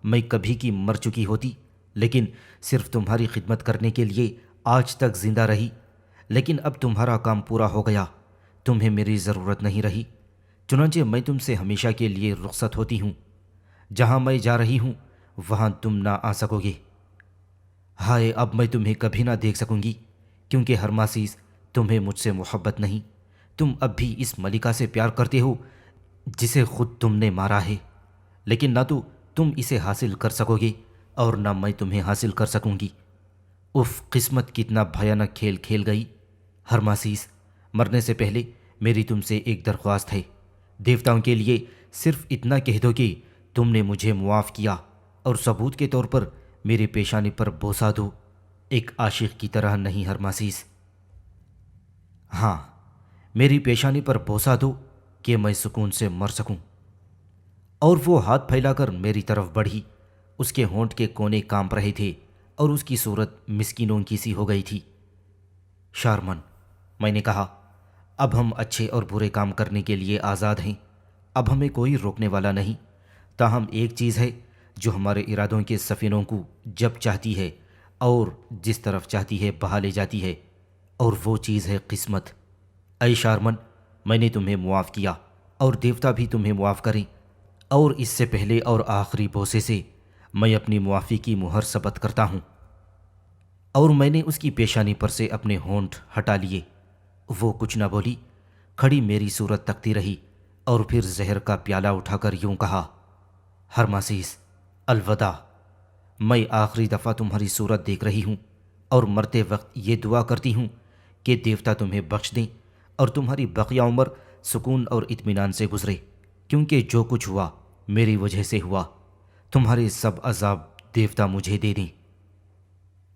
Speaker 2: میں کبھی کی مر چکی ہوتی، لیکن صرف تمہاری خدمت کرنے کے لیے آج تک زندہ رہی۔ لیکن اب تمہارا کام پورا ہو گیا، تمہیں میری ضرورت نہیں رہی، چنانچہ میں تم سے ہمیشہ کے لیے رخصت ہوتی ہوں۔ جہاں میں جا رہی ہوں وہاں تم نہ آ سکو گے۔ ہائے، اب میں تمہیں کبھی نہ دیکھ سکوں گی، کیونکہ ہرماسیس تمہیں مجھ سے محبت نہیں۔ تم اب بھی اس ملکہ سے پیار کرتے ہو جسے خود تم نے مارا ہے، لیکن نہ تو تم اسے حاصل کر سکو گے اور نہ میں تمہیں حاصل کر سکوں گی۔ اف، قسمت کتنا بھیانک کھیل کھیل گئی۔ ہرماسیس، مرنے سے پہلے میری تم سے ایک درخواست ہے۔ دیوتاؤں کے لیے صرف اتنا کہہ دو کہ تم نے مجھے معاف کیا، اور ثبوت کے طور پر میری پیشانی پر بوسہ دو، ایک عاشق کی طرح نہیں ہرماسیس۔ ہاں، میری پیشانی پر بوسہ دو کہ میں سکون سے مر سکوں۔ اور وہ ہاتھ پھیلا کر میری طرف بڑھی۔ اس کے ہونٹ کے کونے کانپ رہے تھے اور اس کی صورت مسکینوں کی سی ہو گئی تھی۔ شارمن، میں نے کہا، اب ہم اچھے اور برے کام کرنے کے لیے آزاد ہیں۔ اب ہمیں کوئی روکنے والا نہیں۔ تاہم ایک چیز ہے جو ہمارے ارادوں کے سفینوں کو جب چاہتی ہے اور جس طرف چاہتی ہے بہا لے جاتی ہے، اور وہ چیز ہے قسمت۔ اے شارمن، میں نے تمہیں معاف کیا اور دیوتا بھی تمہیں معاف کریں، اور اس سے پہلے اور آخری بوسے سے میں اپنی معافی کی مہر ثبت کرتا ہوں۔ اور میں نے اس کی پیشانی پر سے اپنے ہونٹ ہٹا لیے۔ وہ کچھ نہ بولی، کھڑی میری صورت تکتی رہی، اور پھر زہر کا پیالہ اٹھا کر یوں کہا، ہرماسیس، الوداع۔ میں آخری دفعہ تمہاری صورت دیکھ رہی ہوں، اور مرتے وقت یہ دعا کرتی ہوں کہ دیوتا تمہیں بخش دیں اور تمہاری بقیہ عمر سکون اور اطمینان سے گزرے، کیونکہ جو کچھ ہوا میری وجہ سے ہوا۔ تمہارے سب عذاب دیوتا مجھے دے دیں۔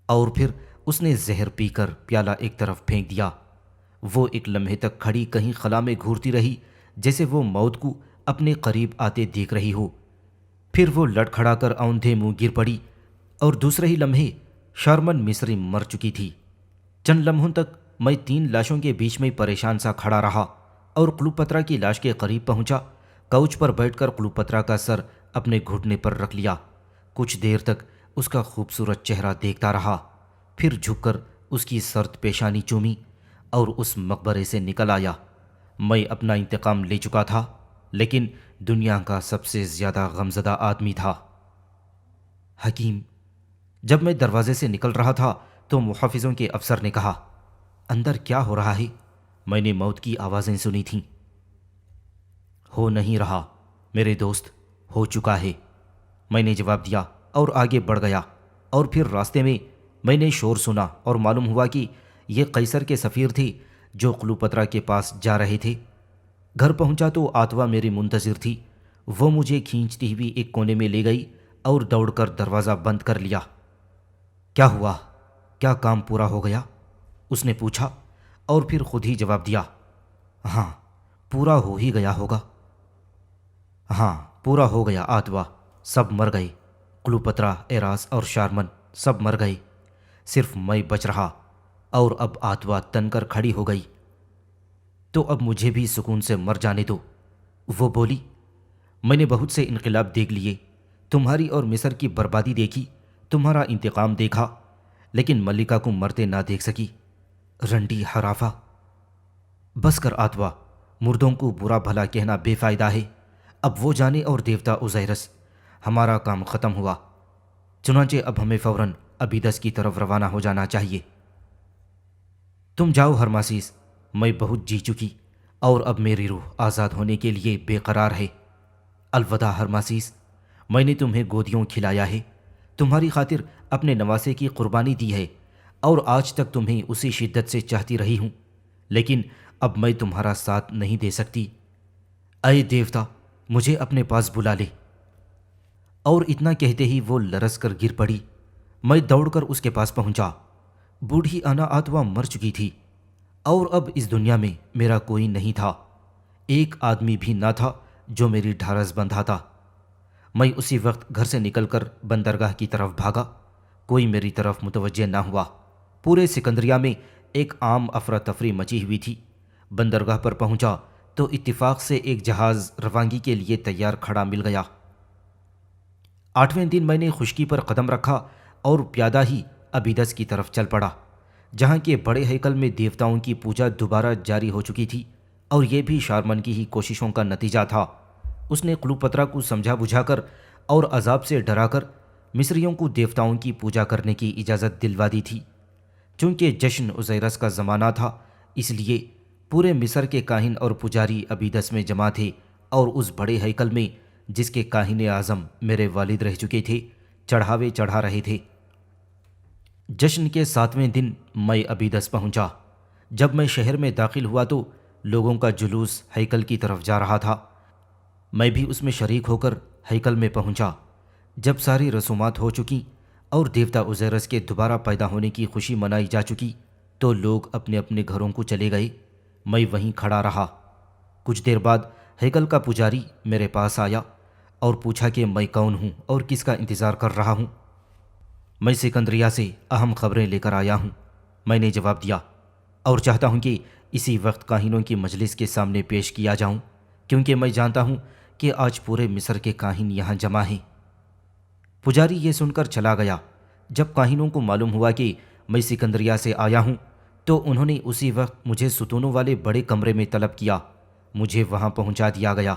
Speaker 2: اور پھر اس نے زہر پی کر پیالہ ایک طرف پھینک دیا۔ وہ ایک لمحے تک کھڑی کہیں خلا میں گھورتی رہی، جیسے وہ موت کو اپنے قریب آتے دیکھ رہی ہو۔ پھر وہ لڑکھڑا کر اوندھے منہ گر پڑی، اور دوسرے ہی لمحے شارمن مصری مر چکی تھی۔ چند لمحوں تک میں 3 لاشوں کے بیچ میں پریشان سا کھڑا رہا، اور کلوپترا کی لاش کے قریب پہنچا۔ کوچ پر بیٹھ کر کلوپترا کا سر اپنے گھٹنے پر رکھ لیا۔ کچھ دیر تک اس کا خوبصورت چہرہ دیکھتا رہا، پھر جھک کر اس کی سرد پیشانی چومی اور اس مقبرے سے نکل آیا۔ میں اپنا انتقام لے چکا تھا، لیکن دنیا کا سب سے زیادہ غمزدہ آدمی تھا۔ حکیم، جب میں دروازے سے نکل رہا تھا تو محافظوں کے افسر نے کہا، اندر کیا ہو رہا ہے؟ میں نے موت کی آوازیں سنی تھیں۔ ہو نہیں رہا میرے دوست، ہو چکا ہے، میں نے جواب دیا اور آگے بڑھ گیا۔ اور پھر راستے میں نے شور سنا اور معلوم ہوا کہ یہ قیصر کے سفیر تھے جو کلوپترا کے پاس جا رہے تھے۔ گھر پہنچا تو آتوا میری منتظر تھی۔ وہ مجھے کھینچتی ہوئی ایک کونے میں لے گئی اور دوڑ کر دروازہ بند کر لیا۔ کیا ہوا؟ کیا کام پورا ہو گیا؟ اس نے پوچھا، اور پھر خود ہی جواب دیا، ہاں، پورا ہو ہی گیا ہوگا۔ ہاں، پورا ہو گیا آتوا، سب مر گئے۔ کلوپترا، ایراس اور شارمن سب مر گئے، صرف میں بچ رہا، اور اب آتوا تن کر کھڑی ہو گئی۔ تو اب مجھے بھی سکون سے مر جانے دو، وہ بولی۔ میں نے بہت سے انقلاب دیکھ لیے، تمہاری اور مصر کی بربادی دیکھی، تمہارا انتقام دیکھا، لیکن ملکہ کو مرتے نہ دیکھ سکی۔ رنڈی حرافہ! بس کر آتوا، مردوں کو برا بھلا کہنا بے فائدہ ہے۔ اب وہ جانے اور دیوتا اوزیرس، ہمارا کام ختم ہوا۔ چنانچہ اب ہمیں فوراً ابیدس کی طرف روانہ ہو جانا چاہیے۔ تم جاؤ ہرماسیس، میں بہت جی چکی، اور اب میری روح آزاد ہونے کے لیے بے قرار ہے۔ الوداع ہرماسیس، میں نے تمہیں گودیوں کھلایا ہے، تمہاری خاطر اپنے نواسے کی قربانی دی ہے، اور آج تک تمہیں اسی شدت سے چاہتی رہی ہوں، لیکن اب میں تمہارا ساتھ نہیں دے سکتی۔ اے دیوتا، مجھے اپنے پاس بلا لے۔ اور اتنا کہتے ہی وہ لرز کر گر پڑی۔ میں دوڑ کر اس کے پاس پہنچا۔ بوڑھی انا آتوا مر چکی تھی، اور اب اس دنیا میں میرا کوئی نہیں تھا۔ ایک آدمی بھی نہ تھا جو میری ڈھارس بندھاتا۔ میں اسی وقت گھر سے نکل کر بندرگاہ کی طرف بھاگا۔ کوئی میری طرف متوجہ نہ ہوا۔ پورے سکندریہ میں ایک عام افراتفری مچی ہوئی تھی۔ بندرگاہ پر پہنچا تو اتفاق سے ایک جہاز روانگی کے لیے تیار کھڑا مل گیا۔ 8ویں دن میں نے خشکی پر قدم رکھا اور پیادہ ہی ابیدس کی طرف چل پڑا، جہاں کے بڑے ہیکل میں دیوتاؤں کی پوجا دوبارہ جاری ہو چکی تھی، اور یہ بھی شارمن کی ہی کوششوں کا نتیجہ تھا۔ اس نے کلوپترا کو سمجھا بجھا کر اور عذاب سے ڈرا کر مصریوں کو دیوتاؤں کی پوجا کرنے کی اجازت دلوا دی تھی۔ چونکہ جشن اوزیرس کا زمانہ تھا، اس لیے پورے مصر کے کاہن اور پجاری ابیدس میں جمع تھے، اور اس بڑے ہیکل میں جس کے کاہن اعظم میرے والد رہ چکے تھے چڑھاوے چڑھا رہے تھے۔ جشن کے 7ویں دن میں ابیدس پہنچا۔ جب میں شہر میں داخل ہوا تو لوگوں کا جلوس ہیکل کی طرف جا رہا تھا۔ میں بھی اس میں شریک ہو کر ہیکل میں پہنچا۔ جب ساری رسومات ہو چکی اور دیوتا اوزیرس کے دوبارہ پیدا ہونے کی خوشی منائی جا چکی تو لوگ اپنے اپنے گھروں کو چلے گئے۔ میں وہیں کھڑا رہا۔ کچھ دیر بعد ہیکل کا پجاری میرے پاس آیا اور پوچھا کہ میں کون ہوں اور کس کا انتظار کر رہا ہوں۔ میں سکندریہ سے اہم خبریں لے کر آیا ہوں، میں نے جواب دیا، اور چاہتا ہوں کہ اسی وقت کاہنوں کی مجلس کے سامنے پیش کیا جاؤں، کیونکہ میں جانتا ہوں کہ آج پورے مصر کے کاہن یہاں جمع ہیں۔ پجاری یہ سن کر چلا گیا۔ جب کاہنوں کو معلوم ہوا کہ میں سکندریہ سے آیا ہوں تو انہوں نے اسی وقت مجھے ستونوں والے بڑے کمرے میں طلب کیا۔ مجھے وہاں پہنچا دیا گیا۔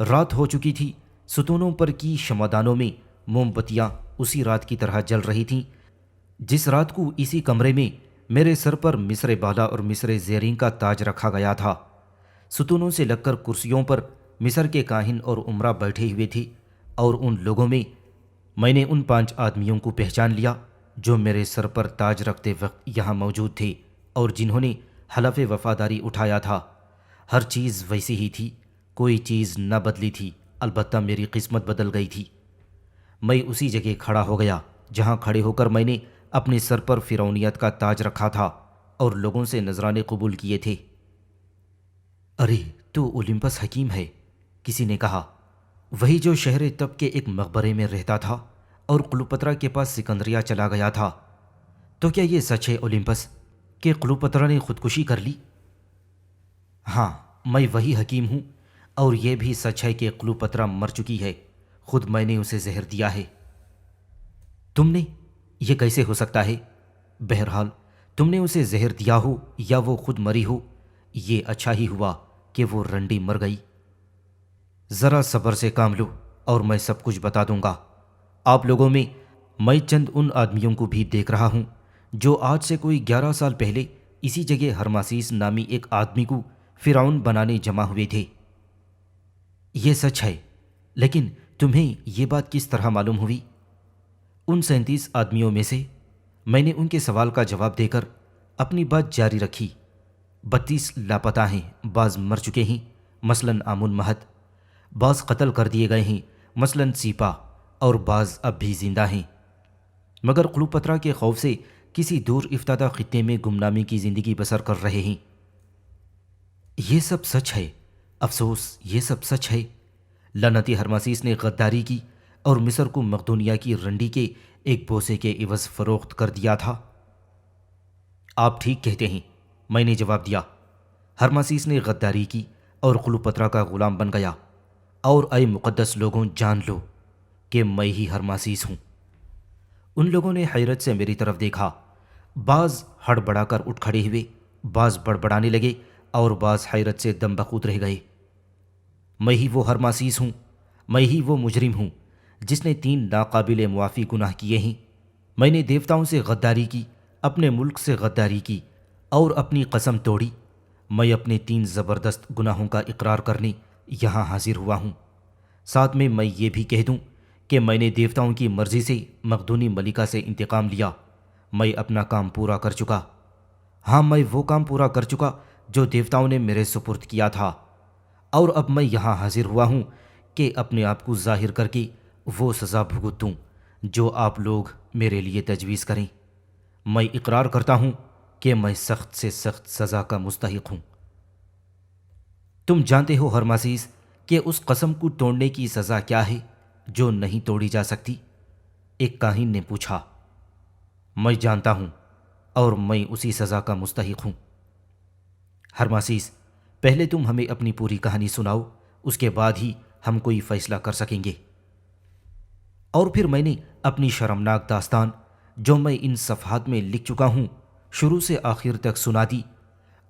Speaker 2: رات ہو چکی تھی۔ ستونوں پر کی شمعدانوں میں موم بتیاں اسی رات کی طرح جل رہی تھیں جس رات کو اسی کمرے میں میرے سر پر مصر بالا اور مصر زیریں کا تاج رکھا گیا تھا۔ ستونوں سے لگ کر کرسیوں پر مصر کے کاہن اور عمرہ بیٹھے ہوئے تھے، اور ان لوگوں میں نے ان 5 آدمیوں کو پہچان لیا جو میرے سر پر تاج رکھتے وقت یہاں موجود تھے اور جنہوں نے حلف وفاداری اٹھایا تھا۔ ہر چیز ویسی ہی تھی، کوئی چیز نہ بدلی تھی، البتہ میری قسمت بدل گئی تھی۔ میں اسی جگہ کھڑا ہو گیا جہاں کھڑے ہو کر میں نے اپنے سر پر فرعونیت کا تاج رکھا تھا اور لوگوں سے نذرانے قبول کیے تھے۔ ارے تو اولمپس حکیم ہے، کسی نے کہا، وہی جو شہر تب کے ایک مقبرے میں رہتا تھا اور کلوپترا کے پاس سکندریہ چلا گیا تھا۔ تو کیا یہ سچ ہے اولمپس کہ کلوپترا نے خودکشی کر لی؟ ہاں، میں وہی حکیم ہوں، اور یہ بھی سچ ہے کہ کلوپترا مر چکی ہے، خود میں نے اسے زہر دیا ہے۔ تم نے؟ یہ کیسے ہو سکتا ہے؟ بہرحال تم نے اسے زہر دیا ہو یا وہ خود مری ہو، یہ اچھا ہی ہوا کہ وہ رنڈی مر گئی۔ ذرا صبر سے کام لو اور میں سب کچھ بتا دوں گا۔ آپ لوگوں میں چند ان آدمیوں کو بھی دیکھ رہا ہوں جو آج سے کوئی 11 سال پہلے اسی جگہ ہرماسیس نامی ایک آدمی کو فرعون بنانے جمع ہوئے تھے۔ یہ سچ ہے، لیکن تمہیں یہ بات کس طرح معلوم ہوئی؟ ان 37 آدمیوں میں سے میں نے ان کے سوال کا جواب دے کر اپنی بات جاری رکھی۔ 32 لاپتہ ہیں، بعض مر چکے ہیں، مثلاً آمن مہد، بعض قتل کر دیے گئے ہیں، مثلاً سیپا، اور بعض اب بھی زندہ ہیں، مگر کلوپترا کے خوف سے کسی دور افتادہ خطے میں گمنامی کی زندگی بسر کر رہے ہیں۔ یہ سب سچ ہے، افسوس یہ سب سچ ہے۔ لعنتی ہرماسیس نے غداری کی اور مصر کو مقدونیہ کی رنڈی کے ایک بوسے کے عوض فروخت کر دیا تھا۔ آپ ٹھیک کہتے ہیں، میں نے جواب دیا۔ ہرماسیس نے غداری کی اور کلوپترا کا غلام بن گیا، اور اے مقدس لوگوں، جان لو کہ میں ہی ہرماسیس ہوں۔ ان لوگوں نے حیرت سے میری طرف دیکھا، بعض ہڑبڑا کر اٹھ کھڑے ہوئے، بعض بڑبڑانے لگے اور بعض حیرت سے دم بخود رہ گئے۔ میں ہی وہ ہرماسیس ہوں، میں ہی وہ مجرم ہوں جس نے 3 ناقابل معافی گناہ کیے ہیں۔ میں نے دیوتاؤں سے غداری کی، اپنے ملک سے غداری کی اور اپنی قسم توڑی۔ میں اپنے 3 زبردست گناہوں کا اقرار کرنے یہاں حاضر ہوا ہوں۔ ساتھ میں یہ بھی کہہ دوں کہ میں نے دیوتاؤں کی مرضی سے مقدونی ملکہ سے انتقام لیا۔ میں اپنا کام پورا کر چکا۔ ہاں، میں وہ کام پورا کر چکا جو دیوتاؤں نے میرے سپرد کیا تھا، اور اب میں یہاں حاضر ہوا ہوں کہ اپنے آپ کو ظاہر کر کے وہ سزا بھگت دوں جو آپ لوگ میرے لیے تجویز کریں۔ میں اقرار کرتا ہوں کہ میں سخت سے سخت سزا کا مستحق ہوں۔ تم جانتے ہو ہرماسیس کہ اس قسم کو توڑنے کی سزا کیا ہے جو نہیں توڑی جا سکتی؟ ایک کاہن نے پوچھا۔ میں جانتا ہوں، اور میں اسی سزا کا مستحق ہوں۔ ہرماسیس، پہلے تم ہمیں اپنی پوری کہانی سناؤ، اس کے بعد ہی ہم کوئی فیصلہ کر سکیں گے۔ اور پھر میں نے اپنی شرمناک داستان جو میں ان صفحات میں لکھ چکا ہوں شروع سے آخر تک سنا دی،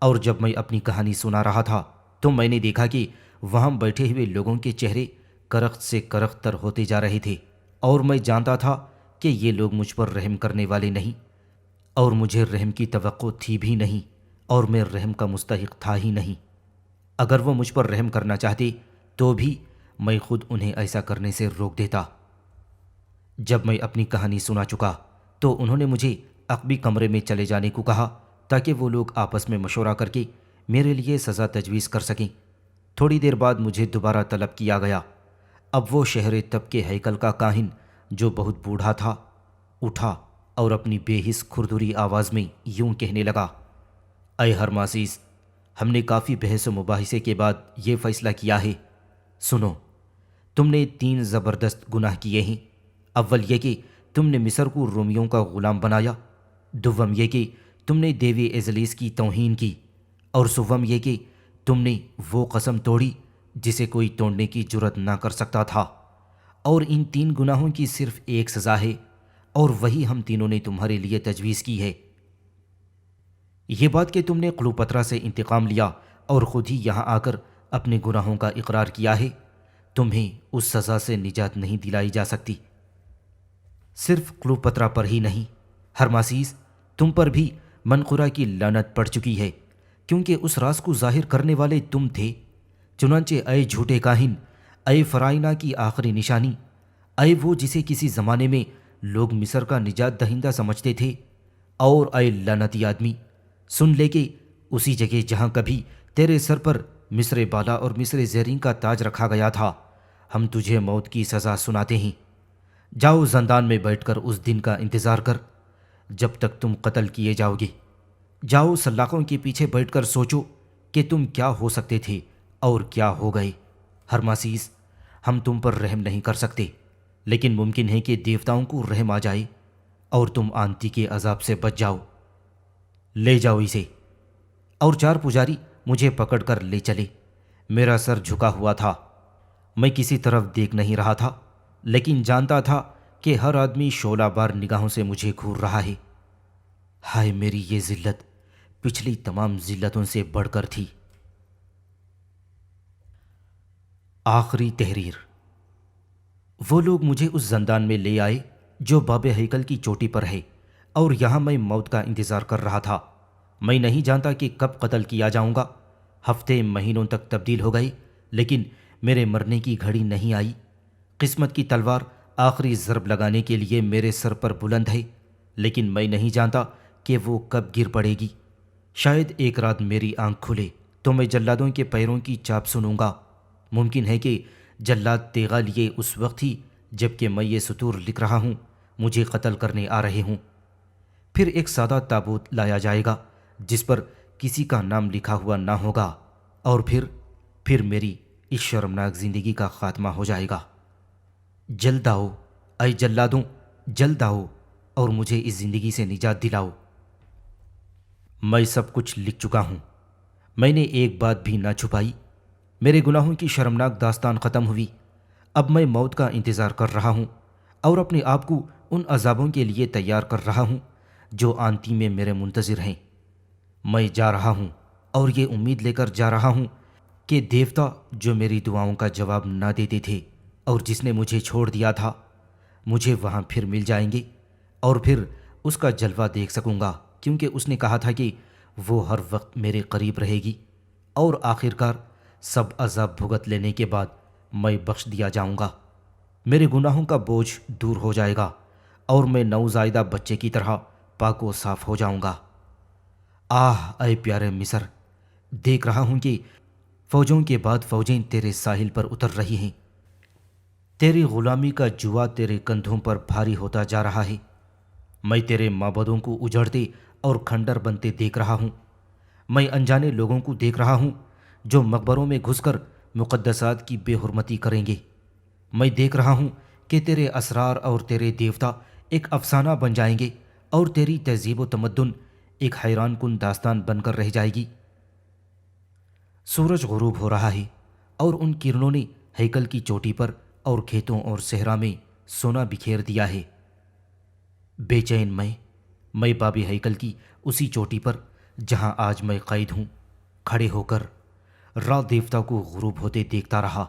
Speaker 2: اور جب میں اپنی کہانی سنا رہا تھا تو میں نے دیکھا کہ وہاں بیٹھے ہوئے لوگوں کے چہرے کرخت سے کرخت تر ہوتے جا رہے تھے، اور میں جانتا تھا کہ یہ لوگ مجھ پر رحم کرنے والے نہیں، اور مجھے رحم کی توقع تھی بھی نہیں، اور میں رحم کا مستحق تھا ہی نہیں۔ اگر وہ مجھ پر رحم کرنا چاہتے تو بھی میں خود انہیں ایسا کرنے سے روک دیتا۔ جب میں اپنی کہانی سنا چکا تو انہوں نے مجھے عقبی کمرے میں چلے جانے کو کہا تاکہ وہ لوگ آپس میں مشورہ کر کے میرے لیے سزا تجویز کر سکیں۔ تھوڑی دیر بعد مجھے دوبارہ طلب کیا گیا۔ اب وہ شہر تب کے ہیکل کا کاہن جو بہت بوڑھا تھا اٹھا اور اپنی بے حس کھردری آواز میں یوں کہنے لگا، اے ہرماسیس، ہم نے کافی بحث و مباحثے کے بعد یہ فیصلہ کیا ہے۔ سنو، تم نے 3 زبردست گناہ کیے ہیں۔ اول یہ کہ تم نے مصر کو رومیوں کا غلام بنایا، دوم یہ کہ تم نے دیوی ازلیس کی توہین کی، اور سوم یہ کہ تم نے وہ قسم توڑی جسے کوئی توڑنے کی جرت نہ کر سکتا تھا۔ اور ان 3 گناہوں کی صرف ایک سزا ہے، اور وہی ہم تینوں نے تمہارے لیے تجویز کی ہے۔ یہ بات کہ تم نے کلوپترا سے انتقام لیا اور خود ہی یہاں آ کر اپنے گناہوں کا اقرار کیا ہے، تمہیں اس سزا سے نجات نہیں دلائی جا سکتی۔ صرف کلوپترا پر ہی نہیں، ہرماسیس، تم پر بھی منقورہ کی لعنت پڑ چکی ہے، کیونکہ اس راز کو ظاہر کرنے والے تم تھے۔ چنانچہ اے جھوٹے کاہن، اے فرائنا کی آخری نشانی، اے وہ جسے کسی زمانے میں لوگ مصر کا نجات دہندہ سمجھتے تھے، اور اے لعنتی آدمی، سن لے کہ اسی جگہ جہاں کبھی تیرے سر پر مصر بالا اور مصر زیرین کا تاج رکھا گیا تھا، ہم تجھے موت کی سزا سناتے ہیں۔ جاؤ زندان میں بیٹھ کر اس دن کا انتظار کر جب تک تم قتل کیے جاؤ گے۔ جاؤ سلاخوں کے پیچھے بیٹھ کر سوچو کہ تم کیا ہو سکتے تھے اور کیا ہو گئے۔ ہرماسیس، ہم تم پر رحم نہیں کر سکتے، لیکن ممکن ہے کہ دیوتاؤں کو رحم آ جائے اور تم آنتی کے عذاب سے بچ جاؤ۔ لے جاؤ اسے۔ اور 4 پجاری مجھے پکڑ کر لے چلے۔ میرا سر جھکا ہوا تھا، میں کسی طرف دیکھ نہیں رہا تھا، لیکن جانتا تھا کہ ہر آدمی شعلہ بار نگاہوں سے مجھے گھور رہا ہے۔ ہائے میری یہ ذلت پچھلی تمام ذلتوں سے بڑھ کر تھی۔ آخری تحریر۔ وہ لوگ مجھے اس زندان میں لے آئے جو باب ہیکل کی چوٹی پر ہے، اور یہاں میں موت کا انتظار کر رہا تھا۔ میں نہیں جانتا کہ کب قتل کیا جاؤں گا۔ ہفتے مہینوں تک تبدیل ہو گئے، لیکن میرے مرنے کی گھڑی نہیں آئی۔ قسمت کی تلوار آخری ضرب لگانے کے لیے میرے سر پر بلند ہے، لیکن میں نہیں جانتا کہ وہ کب گر پڑے گی۔ شاید ایک رات میری آنکھ کھلے تو میں جلادوں کے پیروں کی چاپ سنوں گا۔ ممکن ہے کہ جلاد تیغا لیے اس وقت ہی جب کہ میں یہ سطور لکھ رہا ہوں مجھے قتل کرنے آ رہے ہوں۔ پھر ایک سادہ تابوت لایا جائے گا جس پر کسی کا نام لکھا ہوا نہ ہوگا، اور پھر میری اس شرمناک زندگی کا خاتمہ ہو جائے گا۔ جلد آؤ اے جلادوں، جلد آؤ اور مجھے اس زندگی سے نجات دلاؤ۔ میں سب کچھ لکھ چکا ہوں، میں نے ایک بات بھی نہ چھپائی۔ میرے گناہوں کی شرمناک داستان ختم ہوئی۔ اب میں موت کا انتظار کر رہا ہوں اور اپنے آپ کو ان عذابوں کے لیے تیار کر رہا ہوں جو آنتی میں میرے منتظر ہیں۔ میں جا رہا ہوں اور یہ امید لے کر جا رہا ہوں کہ دیوتا جو میری دعاؤں کا جواب نہ دیتے تھے اور جس نے مجھے چھوڑ دیا تھا، مجھے وہاں پھر مل جائیں گے، اور پھر اس کا جلوہ دیکھ سکوں گا، کیونکہ اس نے کہا تھا کہ وہ ہر وقت میرے قریب رہے گی، اور آخرکار سب عذاب بھگت لینے کے بعد میں بخش دیا جاؤں گا۔ میرے گناہوں کا بوجھ دور ہو جائے گا اور میں نوزائیدہ بچے کی طرح پاک و صاف ہو جاؤں گا۔ آہ اے پیارے مصر، دیکھ رہا ہوں کہ فوجوں کے بعد فوجیں تیرے ساحل پر اتر رہی ہیں۔ تیری غلامی کا جوا تیرے کندھوں پر بھاری ہوتا جا رہا ہے۔ میں تیرے معبدوں کو اجڑتے اور کھنڈر بنتے دیکھ رہا ہوں۔ میں انجانے لوگوں کو دیکھ رہا ہوں جو مقبروں میں گھس کر مقدسات کی بے حرمتی کریں گے۔ میں دیکھ رہا ہوں کہ تیرے اسرار اور تیرے دیوتا ایک افسانہ بن جائیں گے، اور تیری تہذیب و تمدن ایک حیران کن داستان بن کر رہ جائے گی۔ سورج غروب ہو رہا ہے اور ان کرنوں نے ہیکل کی چوٹی پر اور کھیتوں اور صحرا میں سونا بکھیر دیا ہے۔ بے چین میں باب ہیکل کی اسی چوٹی پر جہاں آج میں قید ہوں کھڑے ہو کر را دیوتا کو غروب ہوتے دیکھتا رہا۔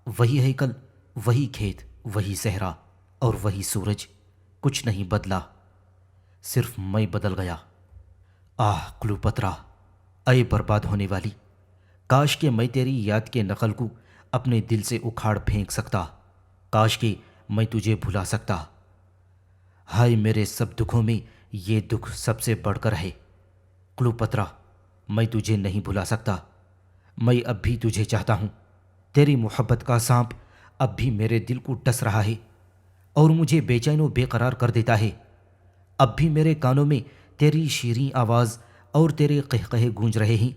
Speaker 2: وہی ہیکل، وہی کھیت، وہی صحرا اور وہی سورج، کچھ نہیں بدلا، صرف میں بدل گیا۔ آہ کلوپترا، اے برباد ہونے والی، کاش کہ میں تیری یاد کے نقل کو اپنے دل سے اکھاڑ پھینک سکتا، کاش کہ میں تجھے بھلا سکتا۔ ہائے میرے سب دکھوں میں یہ دکھ سب سے بڑھ کر ہے۔ کلوپترا، میں تجھے نہیں بھلا سکتا، میں اب بھی تجھے چاہتا ہوں۔ تیری محبت کا سانپ اب بھی میرے دل کو ڈس رہا ہے اور مجھے بے چین و بے قرار کر دیتا ہے۔ اب بھی میرے کانوں میں تیری شیریں آواز اور تیرے قہقہے گونج رہے ہیں۔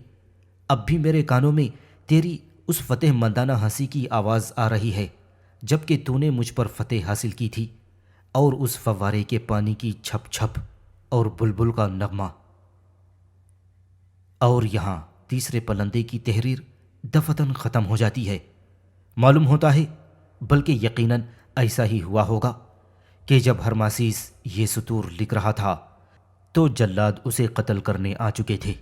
Speaker 2: اب بھی میرے کانوں میں تیری اس فتح مندانہ ہنسی کی آواز آ رہی ہے جب کہ تو نے مجھ پر فتح حاصل کی تھی، اور اس فوارے کے پانی کی چھپ چھپ اور بلبل کا نغمہ۔ اور یہاں تیسرے پلندے کی تحریر دفتن ختم ہو جاتی ہے۔ معلوم ہوتا ہے، بلکہ یقیناً ایسا ہی ہوا ہوگا، کہ جب ہرماسیس یہ سطور لکھ رہا تھا تو جلاد اسے قتل کرنے آ چکے تھے۔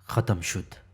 Speaker 2: ختم شد۔